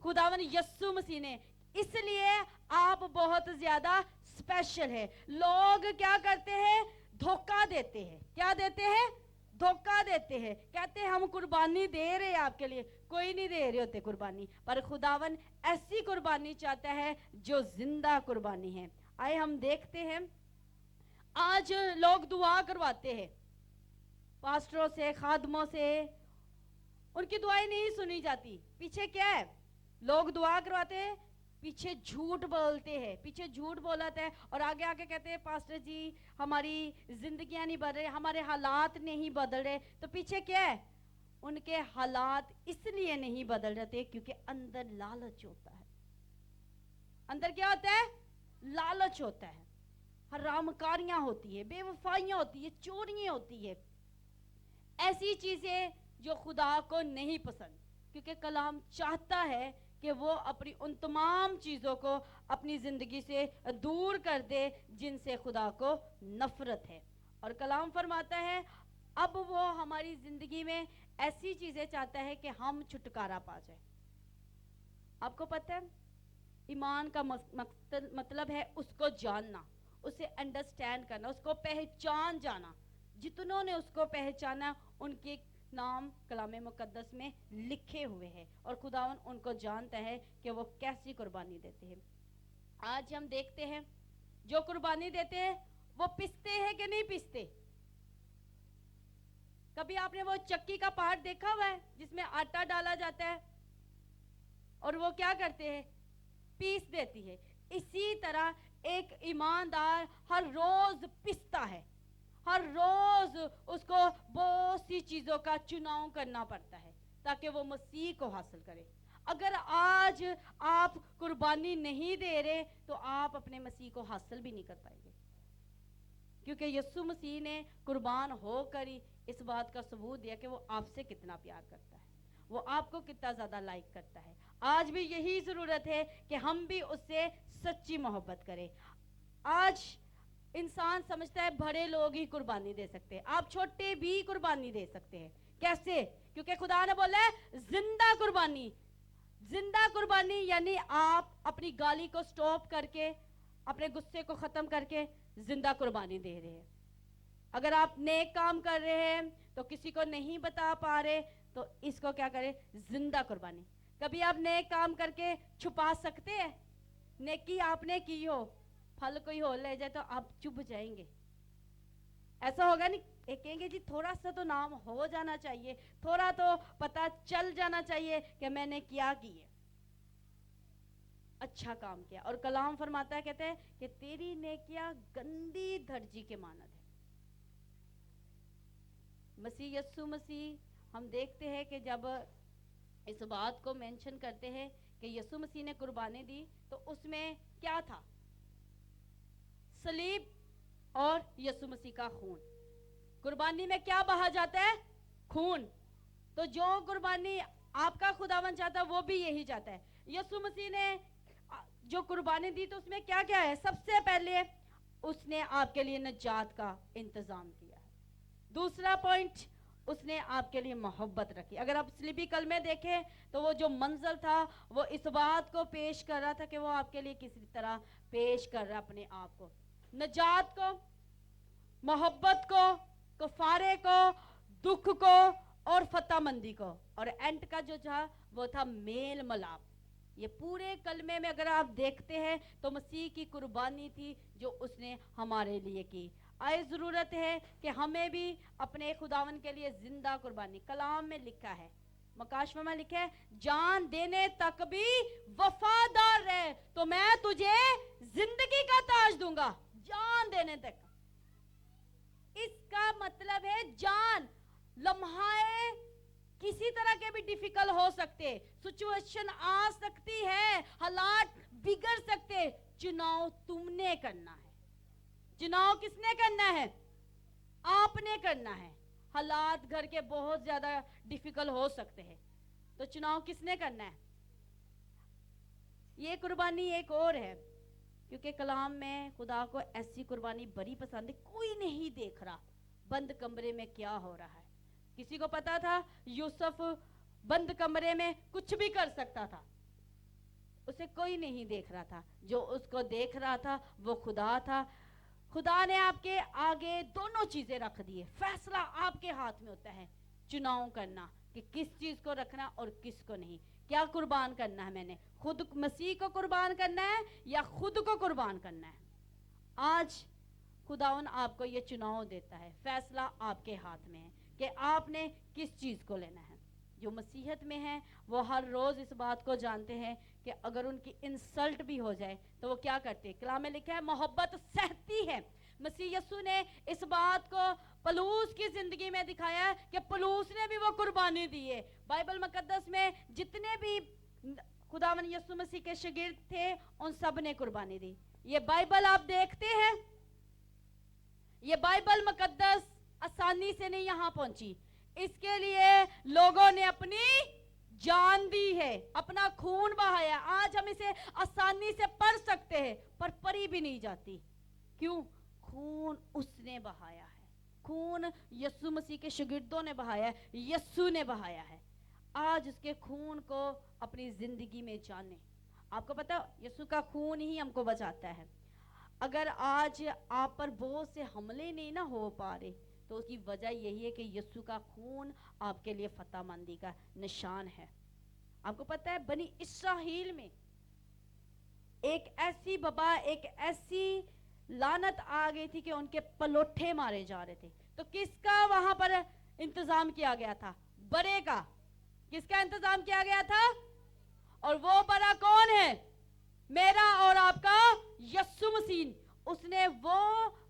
खुदावन यस्सु मसीह ने। इसलिए आप बहुत ज्यादा स्पेशल है। लोग क्या करते हैं? धोखा देते हैं। क्या देते हैं? धोखा देते हैं। कहते हैं हम कुर्बानी दे रहे हैं आपके लिए। कोई नहीं दे रहे होते कुर्बानी, पर खुदावन ऐसी कुर्बानी चाहता है जो जिंदा कुर्बानी है। आए हम देखते हैं, आज लोग दुआ करवाते हैं पास्टरों से, खादमों से, उनकी दुआएं नहीं सुनी जाती। पीछे क्या है? लोग दुआ करवाते हैं, पीछे झूठ बोलते हैं, पीछे झूठ बोलते हैं और आगे आके कहते हैं पास्टर जी हमारी जिंदगियां नहीं बदल रही, हमारे हालात नहीं बदल रहे। तो पीछे क्या है? उनके हालात इसलिए नहीं बदल रहे क्योंकि अंदर लालच होता है। अंदर क्या होता है? लालच होता है। हरामकारियां होती है, बेवफाइयां होती है, चोरियां होती है, ऐसी चीजें जो खुदा को नहीं पसंद। क्योंकि कलाम चाहता है कि वो अपनी उन तमाम चीजों को अपनी जिंदगी से दूर कर दे जिनसे खुदा को नफरत है। और कलाम फरमाता है अब वो हमारी जिंदगी में ऐसी चीजें चाहता है कि हम छुटकारा पा जाए। आपको पता है ईमान का मतलब है उसको जानना, उसे अंडरस्टैंड करना, उसको पहचान जाना। जितनों ने उसको पहचाना उनके नाम कलामे मुकद्दस में लिखे हुए हैं और खुदावन उनको जानता है कि वो कैसी कुर्बानी देते हैं। आज हम देखते हैं जो कुर्बानी देते हैं वो पिसते हैं कि नहीं पिसते? कभी आपने वो चक्की का पार्ट देखा हुआ है जिसमें आटा डाला जाता है और वो क्या करते हैं? पीस देती है। इसी तरह एक ईमानदार हर रोज पिसता है, हर रोज उसको बहुत सी चीजों का चुनाव करना पड़ता है ताकि वो मसीह को हासिल करे। अगर आज आप कुर्बानी नहीं दे रहे तो आप अपने मसीह को हासिल भी नहीं कर पाएंगे, क्योंकि यीशु मसीह ने कुर्बान होकर ही इस बात का सबूत दिया कि वो आपसे कितना प्यार करता है, वो आपको कितना ज्यादा लाइक करता है। आज भी यही जरूरत है कि हम भी उससे सच्ची मोहब्बत करें। आज इंसान समझता है बड़े लोग ही कुर्बानी दे सकते हैं, आप छोटे भी कुर्बानी दे सकते हैं। कैसे? क्योंकि खुदा ने बोला है जिंदा कुर्बानी। जिंदा कुर्बानी यानी आप अपनी गाली को स्टॉप करके, अपने गुस्से को खत्म करके जिंदा कुर्बानी दे रहे हैं। अगर आप नेक काम कर रहे हैं तो किसी को नहीं बता पा रहे तो इसको क्या करें? जिंदा कुर्बानी। कभी आप नेक काम करके छुपा सकते हैं? नेकी आपने की हो, फल कोई हो ले जाए तो आप चुप जाएंगे? ऐसा होगा नहीं। एक कहेंगे जी थोड़ा सा तो नाम हो जाना चाहिए, थोड़ा तो पता चल जाना चाहिए कि मैंने क्या किया, अच्छा काम किया। और कलाम फरमाता है, कहते हैं कि तेरी नेकियां गंदी दर्जी के मानद है। मसीह यीशु मसीह हम देखते हैं कि जब इस बात को मेंशन करते हैं कि यीशु मसीह ने कुर्बानी दी तो उसमें क्या था? सलीब और यीशु मसीह का खून। कुर्बानी में क्या बहा जाता है? खून। तो जो कुर्बानी आपका खुदावन चाहता है वो भी यही चाहता है। यीशु मसीह ने जो कुर्बानी दी तो उसमें क्या क्या है? सबसे पहले उसने आपके लिए निजात का इंतजाम किया है। दूसरा पॉइंट, उसने आपके लिए मोहब्बत रखी। अगर आप स्लीबी कलमे देखें तो वो जो मंजर था वो इस बात को पेश कर रहा था कि वो आपके लिए किसी तरह पेश कर रहा है अपने आप को, निजात को, मोहब्बत को, कफारे को, दुख को और फतहमंदी को। और एंड का जो था वो था मेल मिलाप। ये पूरे कलमे में अगर आप देखते हैं तो मसीह की कुर्बानी थी जो उसने हमारे लिए की। आए जरूरत है कि हमें भी अपने खुदावन के लिए जिंदा कुर्बानी, कलाम में लिखा है, मकाशवा में लिखा है, जान देने तक भी वफादार रहे तो मैं तुझे जिंदगी का ताज दूंगा। जान देने तक, इसका मतलब है जान। लम्हाए किसी तरह के भी डिफिकल्ट हो सकते, सिचुएशन आ सकती है, हालात बिगड़ सकते, चुनाव तुमने करना है। चुनाव किसने करना है? आपने करना है। हालात घर के बहुत ज्यादा डिफिकल्ट हो सकते हैं तो चुनाव किसने करना है? ये कुर्बानी एक और है, क्योंकि कलाम में खुदा को ऐसी कुर्बानी बड़ी पसंद है। कोई नहीं देख रहा बंद कमरे में क्या हो रहा है। किसी को पता था यूसुफ बंद कमरे में कुछ भी कर सकता था, उसे कोई नहीं देख रहा था। जो उसको देख रहा था वो खुदा था। खुदा ने आपके आगे दोनों चीजें रख दी है। फैसला आपके हाथ में होता है चुनाव करना कि किस चीज को रखना और किस को नहीं। क्या कुर्बान करना है? मैंने खुद मसीह को कुर्बान करना है या खुद को कुर्बान करना है? आज खुदावन आपको ये चुनाव देता है, फैसला आपके हाथ में है कि आपने किस चीज को लेना है। जो मसीहत में है वो हर रोज इस बात को जानते हैं कि अगर उनकी इंसल्ट भी हो जाए तो वो क्या करते हैं। कलाम में लिखा है मोहब्बत सहती है। मसीह यीशु ने इस बात को पलूस की जिंदगी में दिखाया कि पलूस ने भी वो कुर्बानी दी है। बाइबल मुकद्दस में जितने भी खुदावन यीशु मसीह के शागिर्द थे उन सब ने कुर्बानी दी। ये बाइबल आप देखते हैं, ये बाइबल मुकद्दस आसानी से नहीं यहां पहुंची। इसके लिए लोगों ने अपनी जान दी है, अपना खून बहाया। आज हम इसे आसानी से पढ़ सकते हैं पर पढ़ी भी नहीं जाती। क्यों? खून उसने बहाया है, खून यीशु मसीह के शागिर्दों ने बहाया है, यीशु ने बहाया है। आज उसके खून को अपनी जिंदगी में जाने। आपको पता यीशु का खून ही हमको बचाता है। अगर आज आप पर बहुत से हमले नहीं ना हो पा रहे तो उसकी वजह यही है कि यीशु का खून आपके लिए फतहमंदी का निशान है। आपको पता है बनी इस्राएल में एक ऐसी बबा, एक ऐसी लानत आ गई थी कि उनके पलोठे मारे जा रहे थे। तो किसका वहां पर इंतजाम किया गया था? बड़े का। किसका इंतजाम किया गया था? और वो बड़ा कौन है? मेरा और आपका यीशु मसीह। उसने वो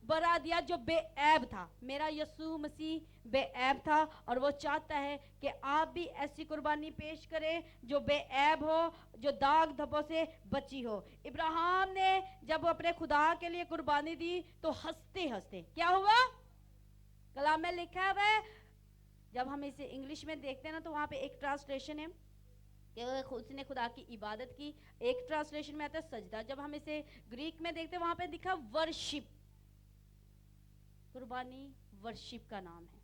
बरा दिया जो बेऐब था। मेरा यीशु मसीह बेऐब था और वो चाहता है कि आप भी ऐसी कुर्बानी पेश करें जो बेऐब हो, जो दाग धब्बों से बची हो। इब्राहिम ने जब अपने खुदा के लिए कुर्बानी दी तो हंसते हंसते क्या हुआ? कलाम में लिखा है, जब हम इसे इंग्लिश में देखते हैं ना तो वहां पे एक ट्रांसलेशन है कि उसने खुदा की इबादत की। एक ट्रांसलेशन में आता है सजदा। जब हम इसे ग्रीक में देखते हैं वहां पे दिखा वर्शिप। कुर्बानी वर्शिप का नाम है।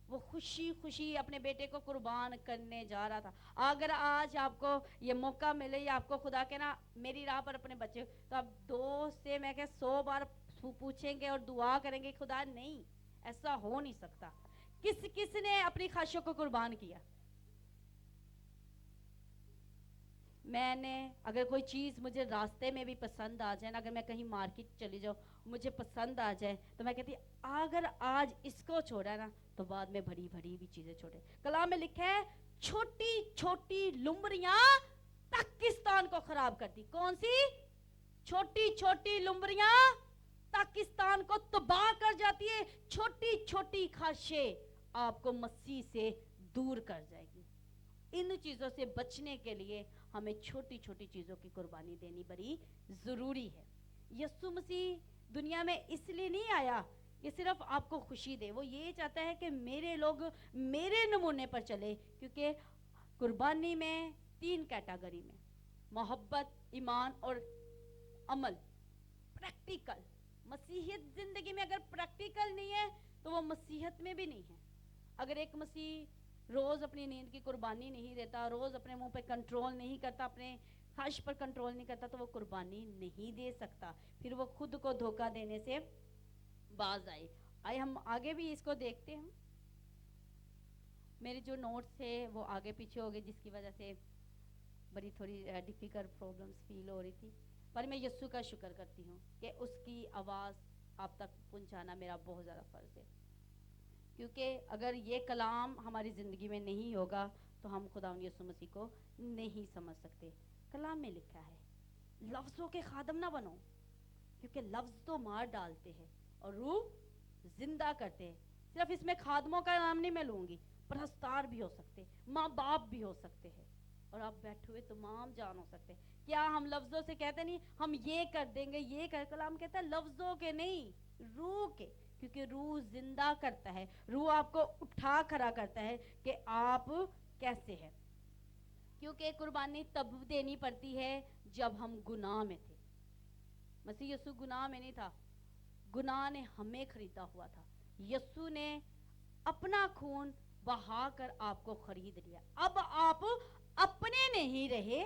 वो खुशी खुशी अपने बेटे को कुर्बान करने जा रहा था। अगर आज आपको ये मौका मिले या आपको खुदा के ना मेरी राह पर अपने बच्चे, तो आप 2 से मैं क्या 100 बार पूछेंगे और दुआ करेंगे खुदा नहीं, ऐसा हो नहीं सकता। किस ने अपनी ख्वाहिशों को कुर्बान किया? मैंने अगर कोई चीज़ मुझे रास्ते में भी पसंद आ जाए ना, अगर मैं कहीं मार्केट चली जाऊँ मुझे पसंद आ जाए तो मैं कहती अगर आज इसको छोड़ा ना तो बाद में बड़ी बड़ी भी चीज़ें छोड़े। कलाम में लिखा है छोटी छोटी लुम्बरियां पाकिस्तान को खराब करती। कौन सी? छोटी छोटी लुम्बरियां पाकिस्तान को तबाह कर जाती है। छोटी छोटी ख्वाहिशें आपको मसीह से दूर कर जाएगी। इन चीज़ों से बचने के लिए हमें छोटी छोटी चीज़ों की कुर्बानी देनी बड़ी ज़रूरी है। यीशु मसीह दुनिया में इसलिए नहीं आया कि सिर्फ आपको खुशी दे। वो ये चाहता है कि मेरे लोग मेरे नमूने पर चले, क्योंकि कुर्बानी में 3 कैटेगरी में मोहब्बत, ईमान और अमल, प्रैक्टिकल। मसीहियत जिंदगी में अगर प्रैक्टिकल नहीं है तो वो मसीहत में भी नहीं है। अगर एक मसीह रोज अपनी नींद की कुर्बानी नहीं देता, रोज अपने मुंह पे कंट्रोल नहीं करता, अपने ख्वाहिश पर कंट्रोल नहीं करता, तो वो कुर्बानी नहीं दे सकता। फिर वो खुद को धोखा देने से बाज आए हम आगे भी इसको देखते हैं। मेरे जो नोट्स थे वो आगे पीछे हो गए, जिसकी वजह से बड़ी थोड़ी डिफिकल्ट प्रॉब्लम्स फील हो रही थी। पर मैं यीशु का शुक्र करती हूँ कि उसकी आवाज़ आप तक पहुँचाना मेरा बहुत ज़्यादा फ़र्ज़ है, क्योंकि अगर ये कलाम हमारी ज़िंदगी में नहीं होगा तो हम खुदा यीशु मसीह को नहीं समझ सकते। कलाम में लिखा है लफ्ज़ों के खादम ना बनो, क्योंकि लफ्ज़ तो मार डालते हैं और रूह जिंदा करते हैं। सिर्फ इसमें खादमों का नाम नहीं मैं लूँगी, परस्तार भी हो सकते, माँ बाप भी हो सकते हैं, और आप बैठे हुए तमाम जान हो सकते हैं। क्या हम लफ्ज़ों से कहते नहीं हम ये कर देंगे, ये कर? कलाम कहता है लफ्ज़ों के नहीं, रूह के, क्योंकि रूह जिंदा करता है। रूह आपको उठा खड़ा करता है कि आप कैसे हैं। क्योंकि कुर्बानी तब देनी पड़ती है जब हम गुनाह में थे। मसीह यीशु गुनाह में नहीं था, गुनाह ने हमें खरीदा हुआ था। यीशु ने अपना खून बहाकर आपको खरीद लिया। अब आप अपने नहीं रहे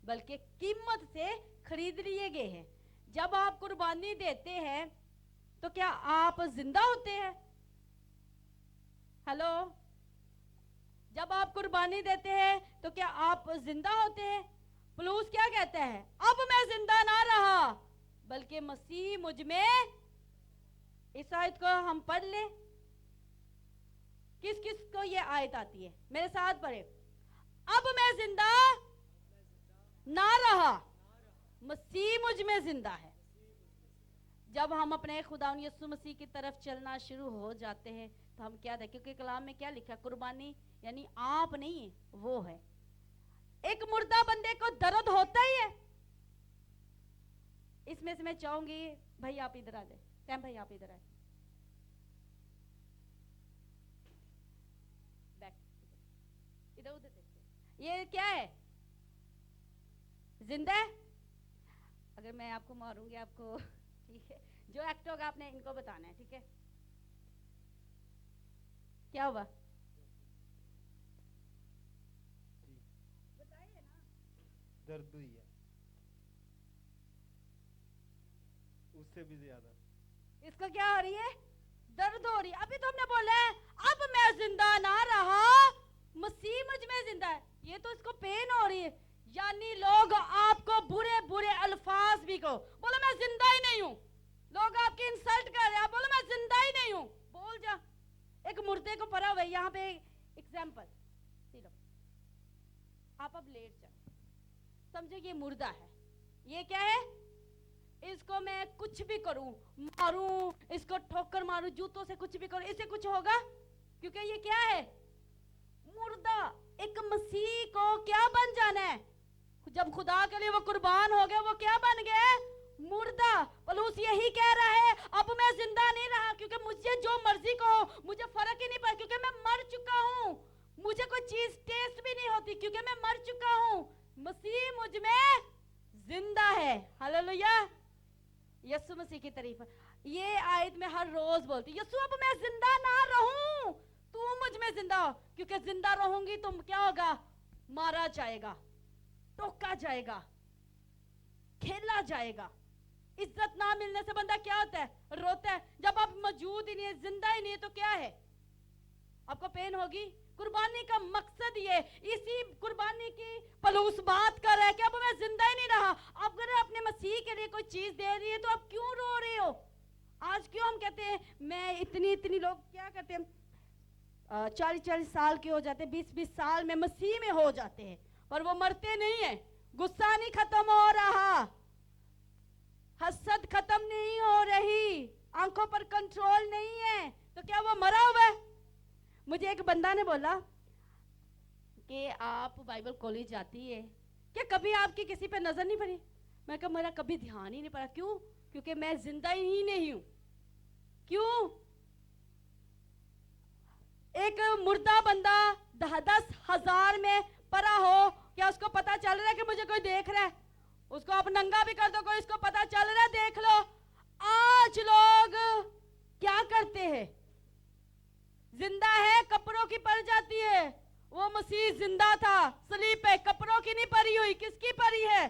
बल्कि कीमत से खरीद लिए गए हैं। जब आप कुर्बानी देते हैं तो क्या आप जिंदा होते हैं? हेलो, जब आप कुर्बानी देते हैं तो क्या आप जिंदा होते हैं? पौलुस क्या कहता है? अब मैं जिंदा ना रहा बल्कि मसीह मुझ में। इस आयत को हम पढ़ ले। किस किस को ये आयत आती है? मेरे साथ पढ़े। अब मैं जिंदा ना रहा, मसीह मुझ में जिंदा है। जब हम अपने खुदा यीशु मसीह की तरफ चलना शुरू हो जाते हैं तो हम क्या देखें? क्योंकि कलाम में क्या लिखा? कुर्बानी यानी आप नहीं है, वो है। एक मुर्दा बंदे को दर्द होता ही है। इसमें से मैं चाहूंगी भाई आप इधर आ जाए, सैम भाई आप इधर आए, बैक इधर उधर देखते। ये क्या है? जिंदा है? अगर मैं आपको मारूंगी आपको ठीक है, जो एक्ट होगा आपने इनको बताना है, ठीक है? क्या हुआ बताइए ना। दर्द हुई है, उससे भी ज्यादा। इसको क्या हो रही है? दर्द हो रही है। अभी तो हमने बोला है अब मैं जिंदा ना रहा, मसीह मुझ में जिंदा है। ये तो इसको पेन हो रही है। यानी लोग आपको बुरे बुरे अल्फाज भी कहो, बोलो मैं जिंदा ही नहीं हूं। लोग आपकी इंसल्ट कर रहे हैं, बोलो मैं जिंदा ही नहीं हूं। बोल जा। एक मुर्दे को पड़ा हुआ है, यहाँ पे एग्जाम्पल लो, आप अब लेट जाओ। समझो ये मुर्दा है, ये क्या है? इसको मैं कुछ भी करूं, मारूं, इसको ठोकर मारूं, जूतों से कुछ भी करूं, इससे कुछ होगा? क्योंकि ये क्या है? मुर्दा। एक मसीह को क्या बन जाना है? जब खुदा के लिए वो कुर्बान हो गए, वो क्या बन गए? मुर्दा। पौलुस यही कह रहा है, अब मैं जिंदा नहीं रहा क्योंकि मुझे जो मर्जी को मुझे फर्क ही नहीं पड़ा, क्योंकि मैं मर चुका हूं। मुझे कोई चीज टेस्ट भी नहीं होती क्योंकि मैं मर चुका हूं। मसीह मुझ में जिंदा है। हालेलुया, यीशु मसीह की तारीफ। ये आयत में हर रोज बोलती, यीशु अब मैं जिंदा ना रहूं, तू मुझ में जिंदा हो। क्योंकि जिंदा रहूंगी तो क्या होगा? मारा जाएगा, टोका जाएगा, खेला जाएगा। इज्जत ना मिलने से बंदा क्या होता है? रोता है। जब आप मौजूद ही नहीं है, जिंदा ही नहीं है, तो क्या है? आपको पेन होगी। कुर्बानी का मकसद ये, इसी कुर्बानी की पौलुस बात कर रहा है कि अब मैं जिंदा ही नहीं रहा। अब अगर अपने मसीह के लिए कोई चीज दे रही है तो आप क्यों रो रहे हो? आज क्यों हम कहते हैं, मैं इतनी लोग क्या कहते हैं 40-40 साल के हो जाते हैं, 20-20 साल में मसीह में हो जाते हैं, पर वो मरते नहीं है। गुस्सा नहीं खत्म हो रहा, हसद खत्म नहीं हो रही, आंखों पर कंट्रोल नहीं है, तो क्या वो मरा हुआ है? मुझे एक बंदा ने बोला कि आप बाइबल कॉलेज जाती है क्या, कभी आपकी किसी पे नजर नहीं पड़ी? मैं कहा मेरा कभी ध्यान ही नहीं पड़ा। क्यों? क्योंकि मैं जिंदा ही नहीं हूं। क्यों? एक मुर्दा बंदा 10,000 में पड़ा हो, क्या उसको पता चल रहा है कि मुझे कोई देख रहा है? उसको आप नंगा भी कर दो, कोई इसको पता चल रहा है? देख लो। आज लोग क्या करते हैं? जिंदा है, कपड़ों की पड़ जाती है। वो मसीह जिंदा था, सलीब पे, कपड़ों की नहीं पड़ी हुई। किसकी पड़ी है?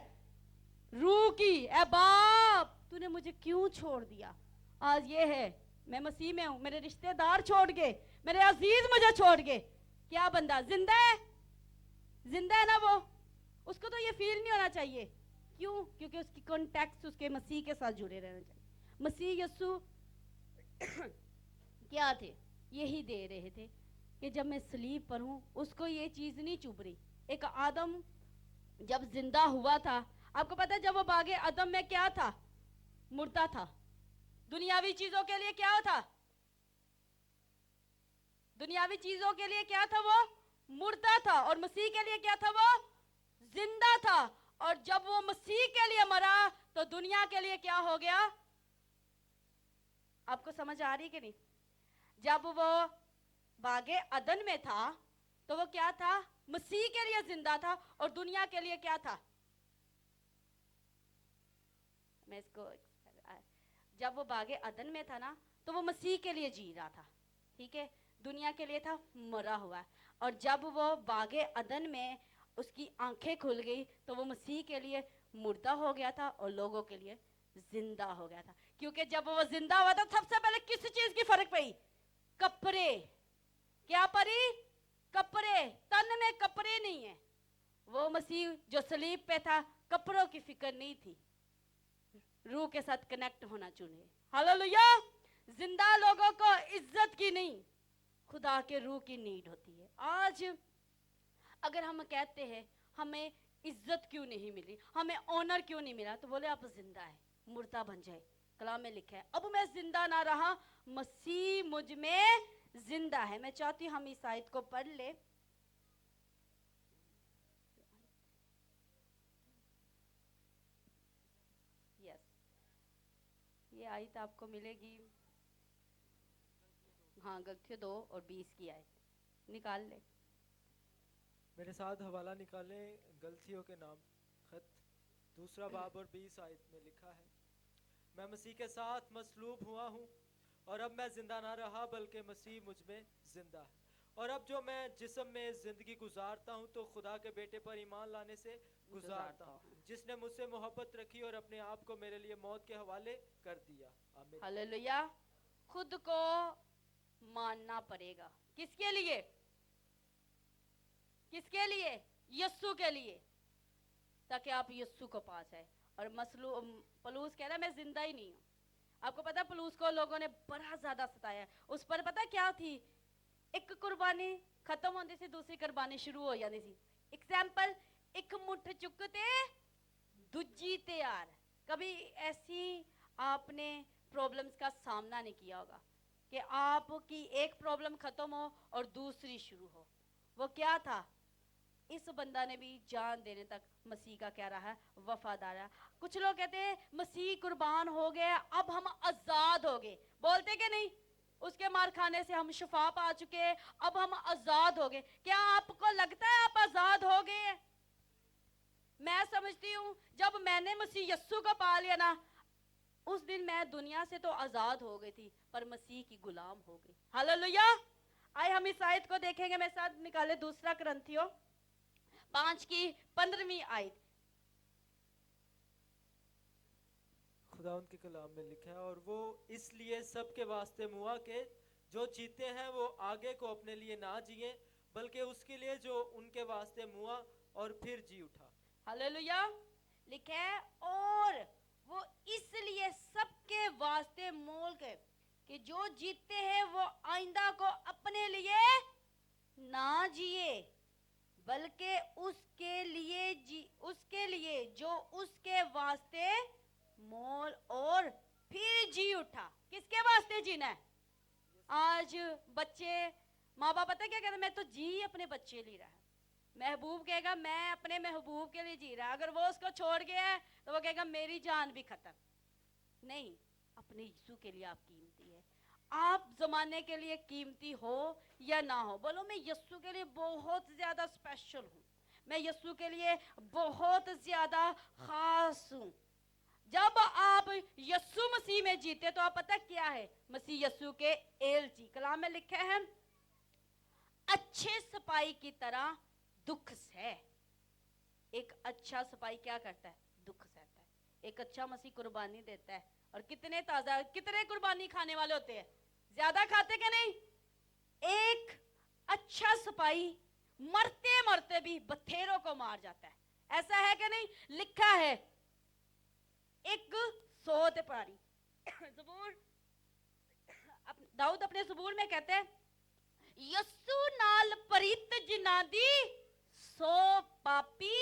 रूह की। ए बाप, तूने मुझे क्यों छोड़ दिया? आज ये है, मैं मसीह में हूं, मेरे रिश्तेदार छोड़ गए, मेरे अजीज मुझे छोड़ गए। क्या बंदा जिंदा है? जिंदा है ना वो? उसको तो ये फील नहीं होना चाहिए। क्यों? क्योंकि उसकी कॉन्टैक्ट उसके मसीह के साथ जुड़े रहना चाहिए। मसीह यीशु क्या थे? यही दे रहे थे कि जब मैं सलीब पर हूं, उसको ये चीज नहीं चुभ रही। एक आदम जब जिंदा हुआ था, आपको पता है जब वो बागे अदम में क्या था? मुर्दा था। दुनियावी चीजों के लिए क्या था? दुनियावी चीजों के लिए क्या था? वो मुर्दा था। और मसीह के लिए क्या था? वो जिंदा था। और जब वो मसीह के लिए मरा तो दुनिया के लिए क्या हो गया? आपको समझ आ रही कि नहीं? जब वो बागे अदन में था तो वो क्या था? मसीह के लिए जिंदा था। और दुनिया के लिए क्या था? मैं इसको जब वो बागे अदन में था ना, तो वो मसीह के लिए जी रहा था, ठीक है, दुनिया के लिए था मरा हुआ। और जब वो बागे अदन में उसकी आंखें खुल गई तो वो मसीह के लिए मुर्दा हो गया था और लोगों के लिए जिंदा हो गया था। क्योंकि जब वो जिंदा हुआ था सबसे पहले किस चीज की फर्क पड़ी? कपड़े। क्या पड़ी? कपड़े। तन में कपड़े नहीं है। वो मसीह जो सलीब पे था, कपड़ों की फिक्र नहीं थी, रूह के साथ कनेक्ट होना चाहिए। हालेलुया। जिंदा लोगों को इज्जत की नहीं, खुदा के रूह की नीड होती है। आज अगर हम कहते हैं हमें इज्जत क्यों नहीं मिली, हमें ऑनर क्यों नहीं मिला, तो बोले आप जिंदा है, मुर्दा बन जाए। कलाम में लिखा है अब मैं जिंदा ना रहा, मसीह मुझ में जिंदा है। मैं चाहती हूँ हम इस आयत को पढ़ ले। यस, ये आयत आपको मिलेगी, हाँ, गलतियों 2 और 20 की आयत निकाल ले। मेरे साथ हवाला निकालें। गलतियों के नाम खत 2 बाब और 20 आयत में लिखा है, मैं मसीह के साथ मसलूब हुआ हूँ और अब मैं जिंदा ना रहा बल्कि मसीह मुझ में जिंदा है। और अब जो मैं जिस्म में जिंदगी गुजारता हूँ तो खुदा के बेटे पर ईमान लाने से गुजारता हूँ, जिसने मुझसे मोहब्बत रखी और अपने आप को मेरे लिए मौत के हवाले कर दिया। आमीन। हालेलुया। खुद को मानना पड़ेगा। किसके लिए? किसके लिए? यस्सु के लिए, ताकि आप यस्सु को पा जाए। और पलूस कह रहा है मैं जिंदा ही नहीं हूँ। आपको पता पलूस को लोगों ने बड़ा ज्यादा सताया। उस पर पता क्या थी? एक कुर्बानी खत्म होती थी, दूसरी कुर्बानी शुरू हो जाती थी। एग्जाम्पल, एक मुठ चुकते दूजी तैयार। कभी ऐसी आपने प्रॉब्लम्स का सामना नहीं किया होगा कि आपकी एक प्रॉब्लम खत्म हो और दूसरी शुरू हो? वो क्या था? इस बंदा ने भी जान देने तक मसीह का क्या रहा है? वफादार है। कुछ लोग कहते हैं मसीह कुर्बान हो गए, अब हम आजाद हो गए। बोलते कि नहीं? उसके मार खाने से हम शिफा पा चुके, अब हम आजाद हो गए। क्या आपको लगता है आप आजाद हो गए? मैं समझती हूँ जब मैंने मसीह यस्सु को पा लिया ना, उस दिन मैं दुनिया से तो आजाद हो गई थी, पर मसीह की गुलाम हो गई। हालेलुया। आए हम इस आयत को देखेंगे। मेरे साथ निकाले 2 कुरिन्थियों 5 की 15वीं आयत। खुदा उनके कलाम में लिखा है, और वो इसलिए सबके वास्ते मुआ के जो जीते हैं वो आगे को अपने लिए ना जिए बल्कि उसके लिए जो उनके वास्ते मुआ और फिर जी उठा। हालेलुया। लिखा है और वो इसलिए सबके वास्ते मोल के कि जो जीते हैं वो आइंदा को अपने लिए ना जिए बल्कि उसके लिए जो उसके वास्ते मोल और फिर जी उठा। किसके वास्ते जीना है? आज बच्चे, माँ बाप पता क्या कहते हैं? मैं तो जी अपने बच्चे लिए रहा है। महबूब कहेगा मैं अपने महबूब के लिए जी रहा है। अगर वो उसको छोड़ गया है तो वो कहेगा मेरी जान भी खत्म। नहीं, अपने यीशु के लिए आप कीमती है। आप जमाने के लिए कीमती हो या ना हो, बोलो मैं यीशु के लिए बहुत ज्यादा स्पेशल हूँ, मैं यीशु के लिए बहुत ज्यादा खास हूँ। जब आप यीशु मसीह में जीते तो आप पता क्या है? मसीह यीशु के एलची। कलाम में लिखा है अच्छे सिपाही की तरह दुख सह। एक अच्छा सिपाही क्या करता है? दुख सहता है। एक अच्छा मसीह कुर्बानी देता है। और कितने ताजा, कितने कुर्बानी खाने वाले होते हैं? ज्यादा खाते कि नहीं? एक अच्छा सिपाही मरते मरते भी बथेरों को मार जाता है। ऐसा है कि नहीं? लिखा है एक 100 पारी ज़बूर, दाऊद अपने ज़बूर में कहते हैं यस्सु नाल परित जिना दी 100 पापी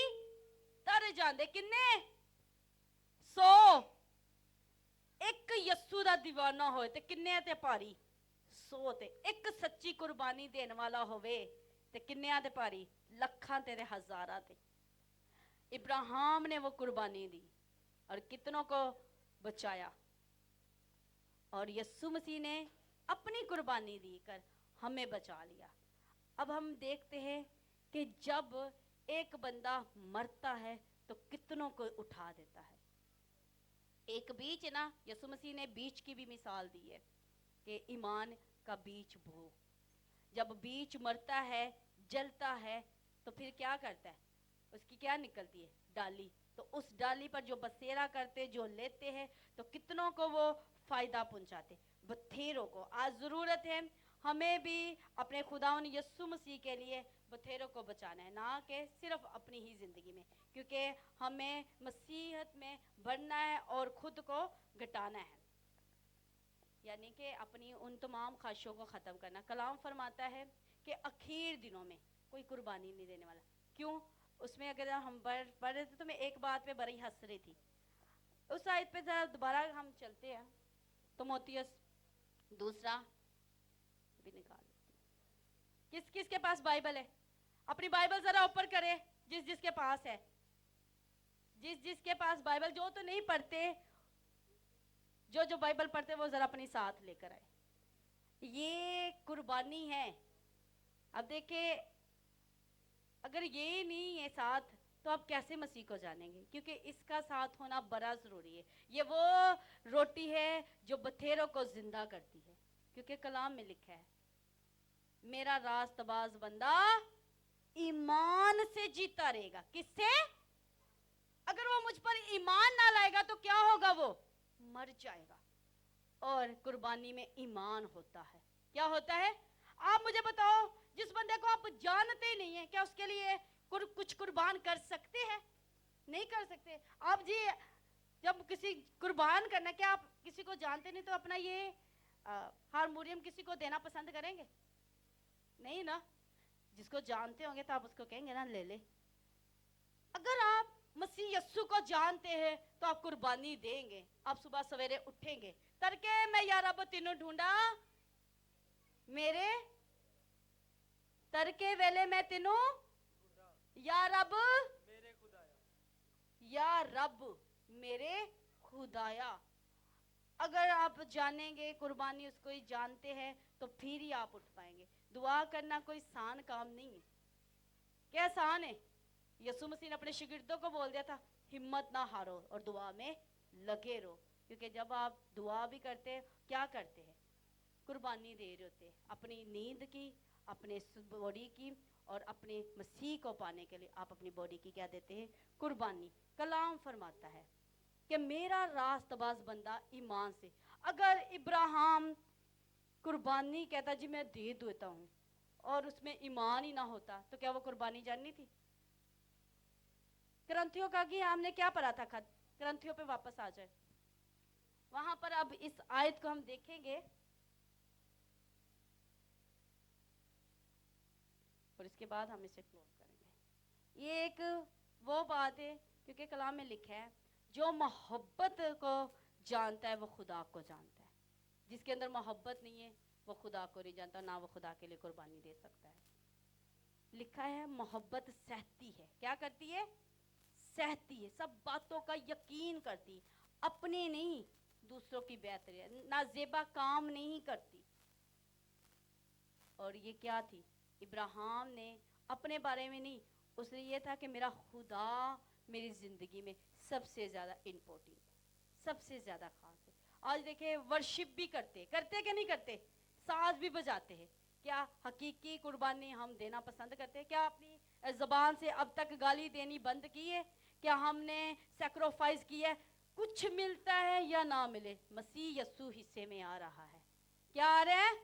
तर जांदे। किन्ने? 100। एक यस्सु दा दीवाना होए ते किन्ने ते भारी? 100 ते। एक सच्ची कुर्बानी देने वाला होवे ते किन्ने ते भारी? लखां ते हजारां ते। इब्राहिम ने वो कुर्बानी दी और कितनों को बचाया, और यीशु मसीह ने अपनी कुर्बानी दी कर हमें बचा लिया। अब हम देखते हैं कि जब एक बंदा मरता है तो कितनों को उठा देता है। एक बीज है ना, यसु मसीह ने बीज की भी मिसाल दी है कि ईमान का बीज बो। जब बीज मरता है, जलता है, तो फिर क्या करता है, उसकी क्या निकलती है, डाली। तो उस डाली पर जो बसेरा करते, जो लेते हैं, तो कितनों को वो फायदा पहुंचाते, बथेरों को। आज ज़रूरत है हमें भी अपने खुदावन यीशु मसीह के लिए बथेरों को बचाना है, ना कि सिर्फ अपनी ही ज़िंदगी में, क्योंकि हमें मसीहत में बढ़ना है और खुद को घटाना है, यानी कि अपनी उन तमाम ख्वाहिशों को ख़त्म करना। कलाम फरमाता है कि आखिर दिनों में कोई कुर्बानी नहीं देने वाला। क्यों? उसमें अगर हम पढ़ रहे थे तो मैं एक बात पे बड़ी हंस रही थी। उस आयत पे जरा दोबारा हम चलते हैं, तिमोथियस दूसरा भी निकाल लेते हैं। किस किस के पास बाइबल है? अपनी बाइबल जरा ऊपर करे, जिस जिसके पास है, जिस जिसके पास बाइबल। जो तो नहीं पढ़ते, जो बाइबल पढ़ते वो जरा अपनी साथ लेकर आए। ये कुर्बानी है। अब देखिए, अगर ये नहीं है साथ, तो आप कैसे मसीह को जानेंगे? क्योंकि इसका साथ होना बड़ा ज़रूरी है। ये वो रोटी है जो बथेरों को जिंदा करती है, क्योंकि कलाम में लिखा है, मेरा रास्तबाज बंदा ईमान से जीता रहेगा। किससे? अगर वो मुझ पर ईमान ना लाएगा तो क्या होगा? वो मर जाएगा। और कुर्बानी में ईमान होता है। क्या होता है? आप मुझे बताओ, जिस बंदे को आप जानते ही नहीं है, क्या उसके लिए कुछ कुर्बान कर सकते हैं? नहीं कर सकते। आप जी जब किसी कुर्बान करना, क्या आप किसी को जानते नहीं तो अपना ये हारमोनियम किसी को देना पसंद करेंगे? नहीं ना। जिसको जानते होंगे तो आप उसको कहेंगे ना, ले ले। अगर आप मसीह यस्सु को जानते हैं तो आप कुर्बानी देंगे। आप सुबह सवेरे उठेंगे, तड़के मैं या रब तीनों ढूंढा, मेरे तड़के वेले मैं तीनों या रब मेरे खुदाया, या रब मेरे खुदाया। अगर आप जानेंगे, कुर्बानी उसको ही जानते हैं, तो फिर ही आप उठ पाएंगे। दुआ करना कोई आसान काम नहीं है। क्या आसान है? यीशु मसीह ने अपने शागिर्दों को बोल दिया था, हिम्मत ना हारो और दुआ में लगे रहो। क्योंकि जब आप दुआ भी करते हैं, क्या करते हैं? कुर्बानी दे रहे होते हैं, अपनी नींद की, अपने बॉडी की, और अपने मसीह को पाने के लिए आप अपनी बॉडी की क्या देते हैं? कुर्बानी। कलाम फरमाता है कि मेरा रास्तबाज बंदा ईमान से। अगर इब्राहिम कुर्बानी कहता जी मैं दे देता हूँ, और उसमें ईमान ही ना होता, तो क्या वो कुर्बानी जाननी थी? ग्रंथियों का कि हमने क्या पढ़ा था खत, ग्रंथियों पे वापस आ जाए। वहां पर अब इस आयत को हम देखेंगे और इसके बाद हम इसे क्लोज करेंगे। ये एक वो बात है, क्योंकि कलाम में लिखा है, जो मोहब्बत को जानता है वो खुदा को जानता है। जिसके अंदर मोहब्बत नहीं है वो खुदा को नहीं जानता, ना वो खुदा के लिए कुर्बानी दे सकता है। लिखा है मोहब्बत सहती है। क्या करती है? सहती है, सब बातों का यकीन करती है, अपने नहीं दूसरों की बेहतरी, नाजेबा काम नहीं करती। और ये क्या थी? इब्राहिम ने अपने बारे में नहीं, उसने ये था कि मेरा खुदा मेरी जिंदगी में सबसे ज्यादा इम्पोर्टेंट, सबसे ज्यादा खास है। आज देखे वर्शिप भी करते कि नहीं करते? साज भी बजाते हैं। क्या हकीकी कुर्बानी हम देना पसंद करते हैं? क्या अपनी ज़बान से अब तक गाली देनी बंद की है? क्या हमने सैक्रिफाइस किया है? कुछ मिलता है या ना मिले, मसीह यस्सु हिस्से में आ रहा है। क्या आ रहा है?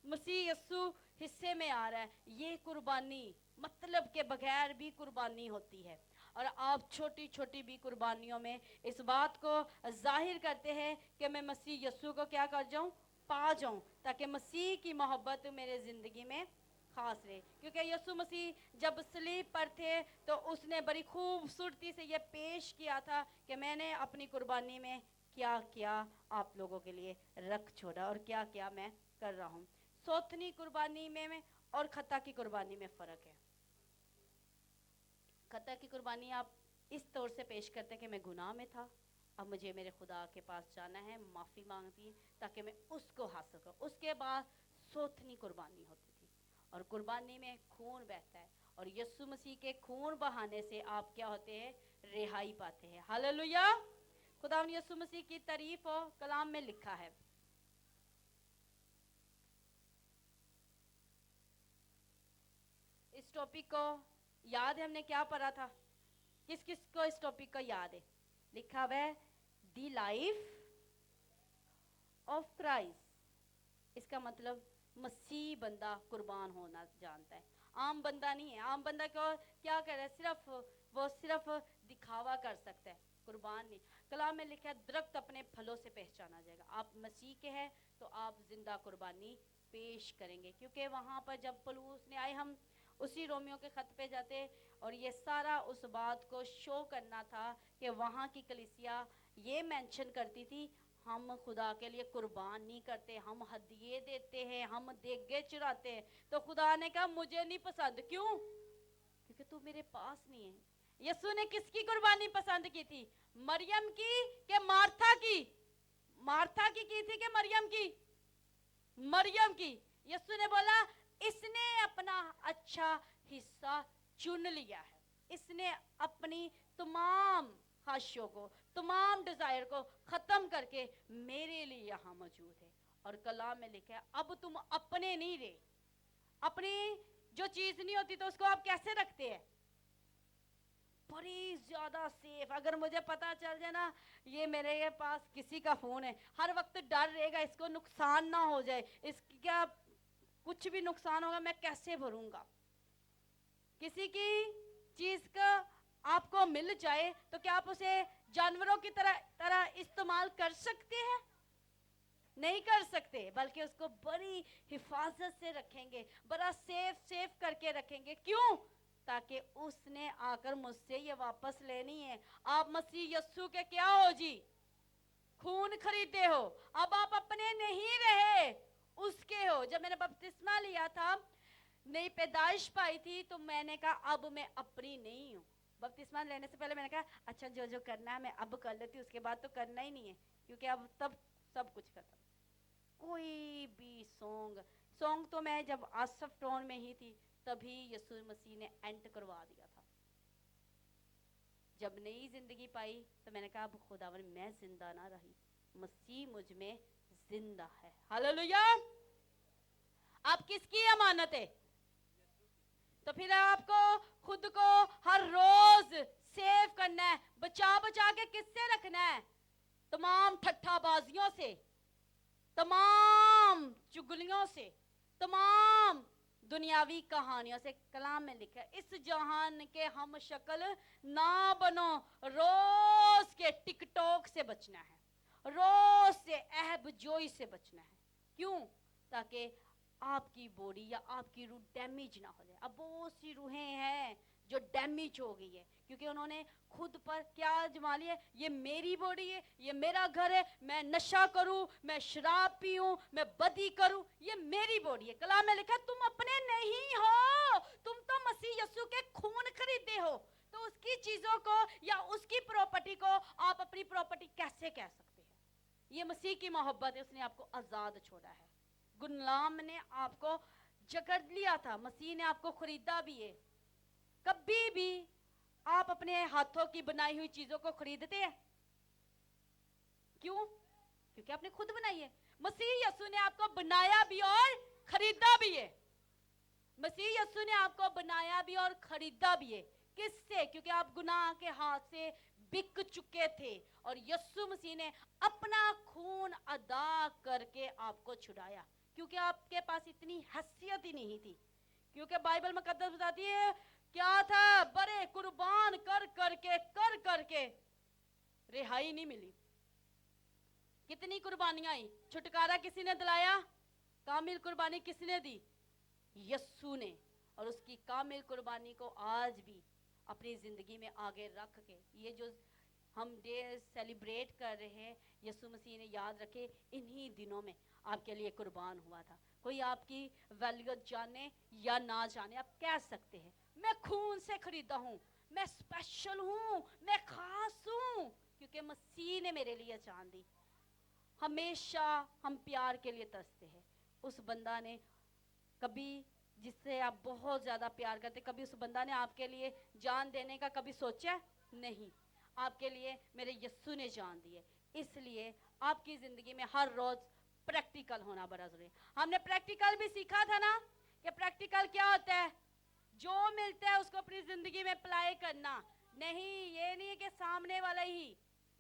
मसीह यस्सु हिस्से में आ रहा है। ये कुर्बानी मतलब के बगैर भी कुर्बानी होती है। और आप छोटी छोटी भी कुर्बानियों में इस बात को जाहिर करते हैं कि मैं मसीह यस्सु को क्या कर जाऊं? पा जाऊं, ताकि मसीह की मोहब्बत मेरे ज़िंदगी में खास रहे। क्योंकि यीशु मसीह जब सलीब पर थे तो उसने बड़ी खूबसूरती से ये पेश किया था कि मैंने अपनी कुर्बानी में क्या क्या आप लोगों के लिए रख छोड़ा और क्या क्या मैं कर रहा हूँ। सौतनी कुर्बानी में और खता की कुर्बानी में फ़र्क है। खता की कुर्बानी आप इस तौर से पेश करते हैं कि मैं गुनाह में था, अब मुझे मेरे खुदा के पास जाना है, माफ़ी मांगती है ताकि मैं उसको हासिल करूँ। उसके बाद सौतनी कुर्बानी होती थी, और कुर्बानी में खून बहता है, और यीशु मसीह के खून बहाने से आप क्या होते हैं? रिहाई पाते हैं। हालेलुया। खुदावन यीशु मसीह की तारीफ हो। कलाम में लिखा है, इस टॉपिक को याद है, हमने क्या पढ़ा था? किस किस को इस टॉपिक को याद है? लिखा हुआ है दी लाइफ ऑफ क्राइस्ट। इसका मतलब मसीह बंदा कुर्बान होना जानता है, आम बंदा नहीं है। आम बंदा को क्या कर रहा है? सिर्फ दिखावा कर सकता है, कुर्बान नहीं। कलाम में लिखा है दरख्त अपने फलों से पहचाना जाएगा। आप मसीह के हैं तो आप जिंदा कुर्बानी पेश करेंगे, क्योंकि वहाँ पर जब पौलुस ने आए, हम उसी रोमियो के खत पे जाते और ये सारा उस बात को शो करना था कि वहाँ की कलीसिया ये मेंशन करती थी, हम खुदा के लिए कुर्बान नहीं करते, हम हदिये देते हैं, हम देगे चुराते हैं। तो खुदा ने कहा मुझे नहीं पसंद। क्यों? क्योंकि तू मेरे पास नहीं है। यीशु ने किसकी कुर्बानी पसंद की थी? मरियम की कि मार्था की? मार्था की थी कि मरियम की? मरियम की। यीशु ने बोला इसने अपना अच्छा हिस्सा चुन लिया है, इसने अपनी तमाम ख्वाहिशों को, तमाम डिजायर को खत्म करके मेरे लिए यहाँ मौजूद है। और कलाम में लिखा है अब तुम अपने नहीं रहे। अपनी जो चीज नहीं होती तो उसको आप कैसे रखते हैं? बड़ी ज्यादा सेफ। अगर मुझे पता चल जाए ना ये मेरे पास किसी का फोन है, हर वक्त डर रहेगा इसको नुकसान ना हो जाए, इसका कुछ भी नुकसान होगा मैं कैसे भरूंगा। किसी की चीज का आपको मिल जाए तो क्या आप उसे जानवरों की तरह इस्तेमाल कर सकते हैं? नहीं कर सकते, बल्कि उसको बड़ी हिफाजत से रखेंगे, बड़ा सेफ करके रखेंगे। क्यों? ताकि उसने आकर मुझसे ये वापस लेनी है। आप मसीह यस्सु के क्या हो जी? खून खरीदे हो। अब आप अपने नहीं रहे, उसके हो। जब मैंने बपतिस्मा लिया था, नई पैदाइश पाई थी, तो मैंने कहा अब मैं अपनी नहीं हूँ। बपतिस्मा लेने से पहले मैंने कहा अच्छा जो जो करना है मैं अब कर लेती हूँ, उसके बाद तो करना ही नहीं है, क्योंकि अब तब सब कुछ खत्म। कोई भी सॉन्ग तो मैं जब आसफ टोन में ही थी तभी यीशु मसीह ने एंड करवा दिया था। जब नई जिंदगी पाई तो मैंने कहा अब खुदावन मैं जिंदा ना रही, मसीह मुझ में जिंदा है। हालेलुया। आप किसकी अमानत है? तो फिर आपको खुद को हर रोज सेव करना है, बचा के किससे रखना है? तमाम ठट्ठाबाजियों से, तमाम चुगलियों से, तमाम दुनियावी कहानियों से। कलाम में लिखा है इस जहान के हम शक्ल ना बनो। रोज के टिकटॉक से बचना है, रोज से अहब जोई से बचना है। क्यों? ताकि आपकी बॉडी या आपकी रूह डैमेज ना हो जाए। अब बहुत सी रूहें हैं जो डैमेज हो गई है, क्योंकि उन्होंने खुद पर क्या आजमा लिया, ये मेरी बॉडी है, ये मेरा घर है, मैं नशा करूं, मैं शराब पीऊं, मैं बदी करूं, ये मेरी बॉडी है। कलाम में लिखा तुम अपने नहीं हो, तुम तो मसीह यीशु के खून खरीदे हो। तो उसकी चीजों को या उसकी प्रॉपर्टी को आप अपनी प्रॉपर्टी कैसे कह सकते हैं? ये मसीह की मोहब्बत है, उसने आपको आजाद छोड़ा है। गुलाम ने आपको जकड़ लिया था, मसीह ने आपको खरीदा भी है। कभी भी आप अपने हाथों की बनाई हुई चीजों को खरीदते हैं? क्यों? क्योंकि आपने खुद बनाई है। मसीह यीशु ने आपको बनाया भी और खरीदा भी है। मसीह यीशु ने आपको बनाया भी और खरीदा भी है। किससे? क्योंकि आप गुनाह के हाथ से बिक चुके थे और यीशु मसीह ने अपना खून अदा करके आपको छुड़ाया, क्योंकि आपके पास इतनी हैसियत ही नहीं थी। क्योंकि बाइबल मुकद्दस बताती है क्या था, बड़े कुर्बान कर करके रिहाई नहीं मिली। कितनी कुर्बानियां आई, छुटकारा किसी ने दिलाया? कामिल कुर्बानी किसने दी? यीशु ने। और उसकी कामिल कुर्बानी को आज भी अपनी जिंदगी में आगे रख के ये जो हम डे सेलिब्रेट कर रहे हैं, यीशु मसीह ने याद रखे इन्हीं दिनों में आपके लिए कुर्बान हुआ था। कोई आपकी वैल्यू जाने या ना जाने, आप कह सकते हैं मैं खून से खरीदा हूँ, मैं स्पेशल हूँ, मैं खास हूँ, क्योंकि मसीह ने मेरे लिए जान दी। हमेशा हम प्यार के लिए तरसते हैं। उस बंदा ने कभी, जिससे आप बहुत ज्यादा प्यार करते, कभी उस बंदा ने आपके लिए जान देने का कभी सोचा? नहीं। आपके लिए मेरे यस्सु ने जान दी है। इसलिए आपकी ज़िंदगी में हर रोज़ प्रैक्टिकल होना बड़ा ज़रूरी है। हमने प्रैक्टिकल भी सीखा था ना कि प्रैक्टिकल क्या होता है, जो मिलता है उसको अपनी ज़िंदगी में अप्लाई करना। नहीं, ये नहीं है कि सामने वाला ही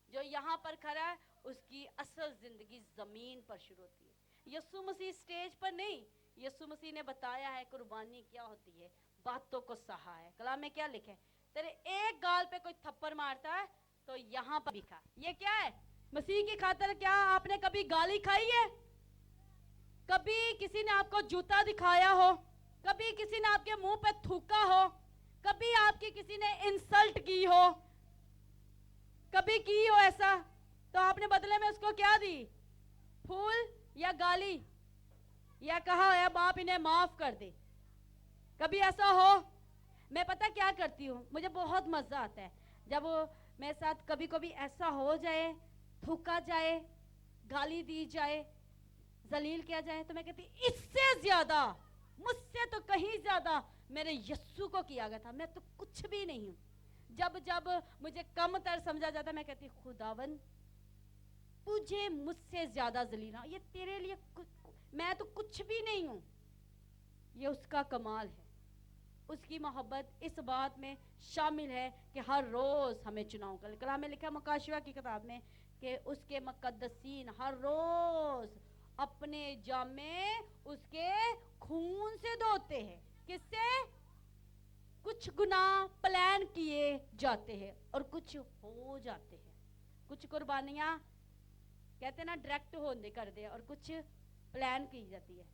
जो यहाँ पर खड़ा है उसकी असल ज़िंदगी ज़मीन पर शुरू होती है। यीशु मसीह स्टेज पर नहीं, यीशु मसीह ने बताया है कुर्बानी क्या होती है, बातों को सहा है। कलाम में क्या लिखे, तेरे एक गाल पे कोई थप्पड़ मारता है तो यहाँ पर भी खा। ये क्या है, मसीह की खातिर क्या आपने कभी गाली खाई है? कभी किसी ने आपको जूता दिखाया हो? कभी किसी ने आपके मुंह पे थूका हो? कभी आपकी किसी ने इंसल्ट की हो? कभी की हो ऐसा? तो आपने बदले में उसको क्या दी, फूल या गाली, या कहा है बाप इन्हें माफ कर दे? कभी ऐसा हो? मैं पता क्या करती हूँ, मुझे बहुत मजा आता है जब मेरे साथ कभी कभी ऐसा हो जाए, थूका जाए, गाली दी जाए, जलील किया जाए, तो मैं कहती इससे ज्यादा, मुझसे तो कहीं ज्यादा मेरे यस्सु को किया गया था, मैं तो कुछ भी नहीं हूं। जब जब मुझे कमतर समझा जाता, मैं कहती खुदावन तुझे मुझसे ज्यादा जलील, ये तेरे लिए मैं तो कुछ भी नहीं हूं। ये उसका कमाल है, उसकी मोहब्बत इस बात में शामिल है कि हर रोज हमें चुनाव कर। कलाम में लिखा मुकाशिवा की किताब में कि उसके मुकद्दसीन हर रोज अपने जामे उसके खून से धोते हैं। किससे? कुछ गुनाह प्लान किए जाते हैं और कुछ हो जाते हैं। कुछ कुर्बानियां कहते ना डायरेक्ट होने कर दे और कुछ प्लान की जाती है।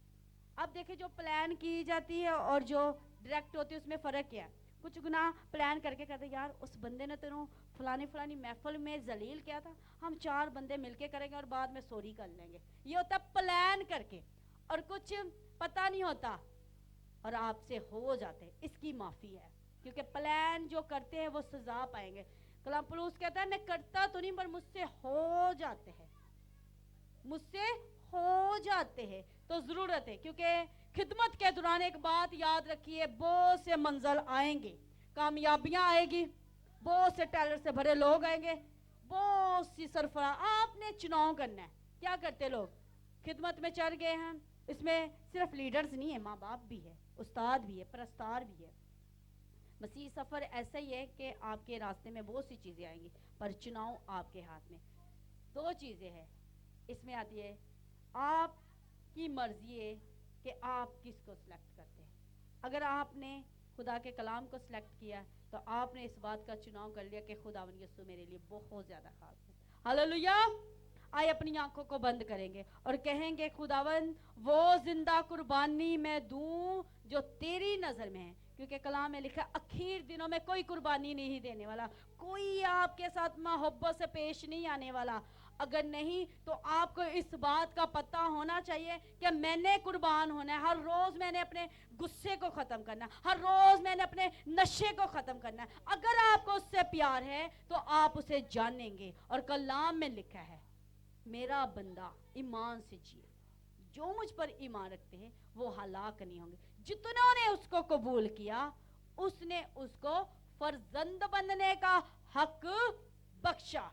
अब देखिए, जो प्लान की जाती है और जो डायरेक्ट होती है उसमें फ़र्क क्या है? कुछ गुनाह प्लान करके कहते यार उस बंदे ने तेनों फलानी फलानी महफिल में जलील किया था, हम 4 बंदे मिलके करेंगे और बाद में सॉरी कर लेंगे। ये होता प्लान करके। और कुछ पता नहीं होता और आपसे हो जाते, इसकी माफ़ी है, क्योंकि प्लान जो करते हैं वो सजा पाएंगे। कलाम पौलुस कहता है मैं करता तो नहीं पर मुझसे हो जाते हैं, मुझसे हो जाते हैं। तो ज़रूरत है, क्योंकि खिदमत के दौरान एक बात याद रखिए, बहुत से मंजिल आएंगे, कामयाबियां आएगी, बहुत से टैलेंट से भरे लोग आएंगे, बहुत सी सरफरा। आपने चुनाव करना है। क्या करते लोग खिदमत में चढ़ गए हैं, इसमें सिर्फ लीडर्स नहीं है, माँ बाप भी है, उस्ताद भी है, परस्तार भी है। मसीह सफ़र ऐसा ही है कि आपके रास्ते में बहुत सी चीज़ें आएंगी, पर चुनाव आपके हाथ में। 2 चीज़ें हैं इसमें आती है, आपकी मर्जी है कि आप किसको सिलेक्ट करते हैं। अगर आपने खुदा के कलाम को सिलेक्ट किया तो आपने इस बात का चुनाव कर लिया कि खुदावन यीशु मेरे लिए बहुत ज़्यादा खास है। हालेलुया। आइए अपनी आंखों को बंद करेंगे और कहेंगे खुदावन वो जिंदा कुर्बानी मैं दूं जो तेरी नज़र में है, क्योंकि कलाम में लिखा अखीर दिनों में कोई कुर्बानी नहीं देने वाला, कोई आपके साथ मोहब्बत से पेश नहीं आने वाला। अगर नहीं तो आपको इस बात का पता होना चाहिए कि मैंने कुर्बान होना है। हर रोज मैंने अपने गुस्से को खत्म करना है, हर रोज मैंने अपने नशे को खत्म करना है। अगर आपको उससे प्यार है तो आप उसे जानेंगे। और कलाम में लिखा है मेरा बंदा ईमान से जिए, जो मुझ पर ईमान रखते हैं वो हलाक नहीं होंगे। जितनों ने उसको कबूल किया उसने उसको फर्जंद बनने का हक बख्शा,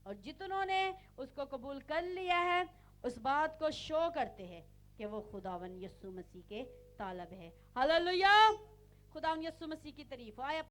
और जितनों ने उसको कबूल कर लिया है उस बात को शो करते हैं कि वो खुदावन यीशु मसीह के तालब है। हालेलुया। खुदावन यीशु मसीह की तारीफ हो। आए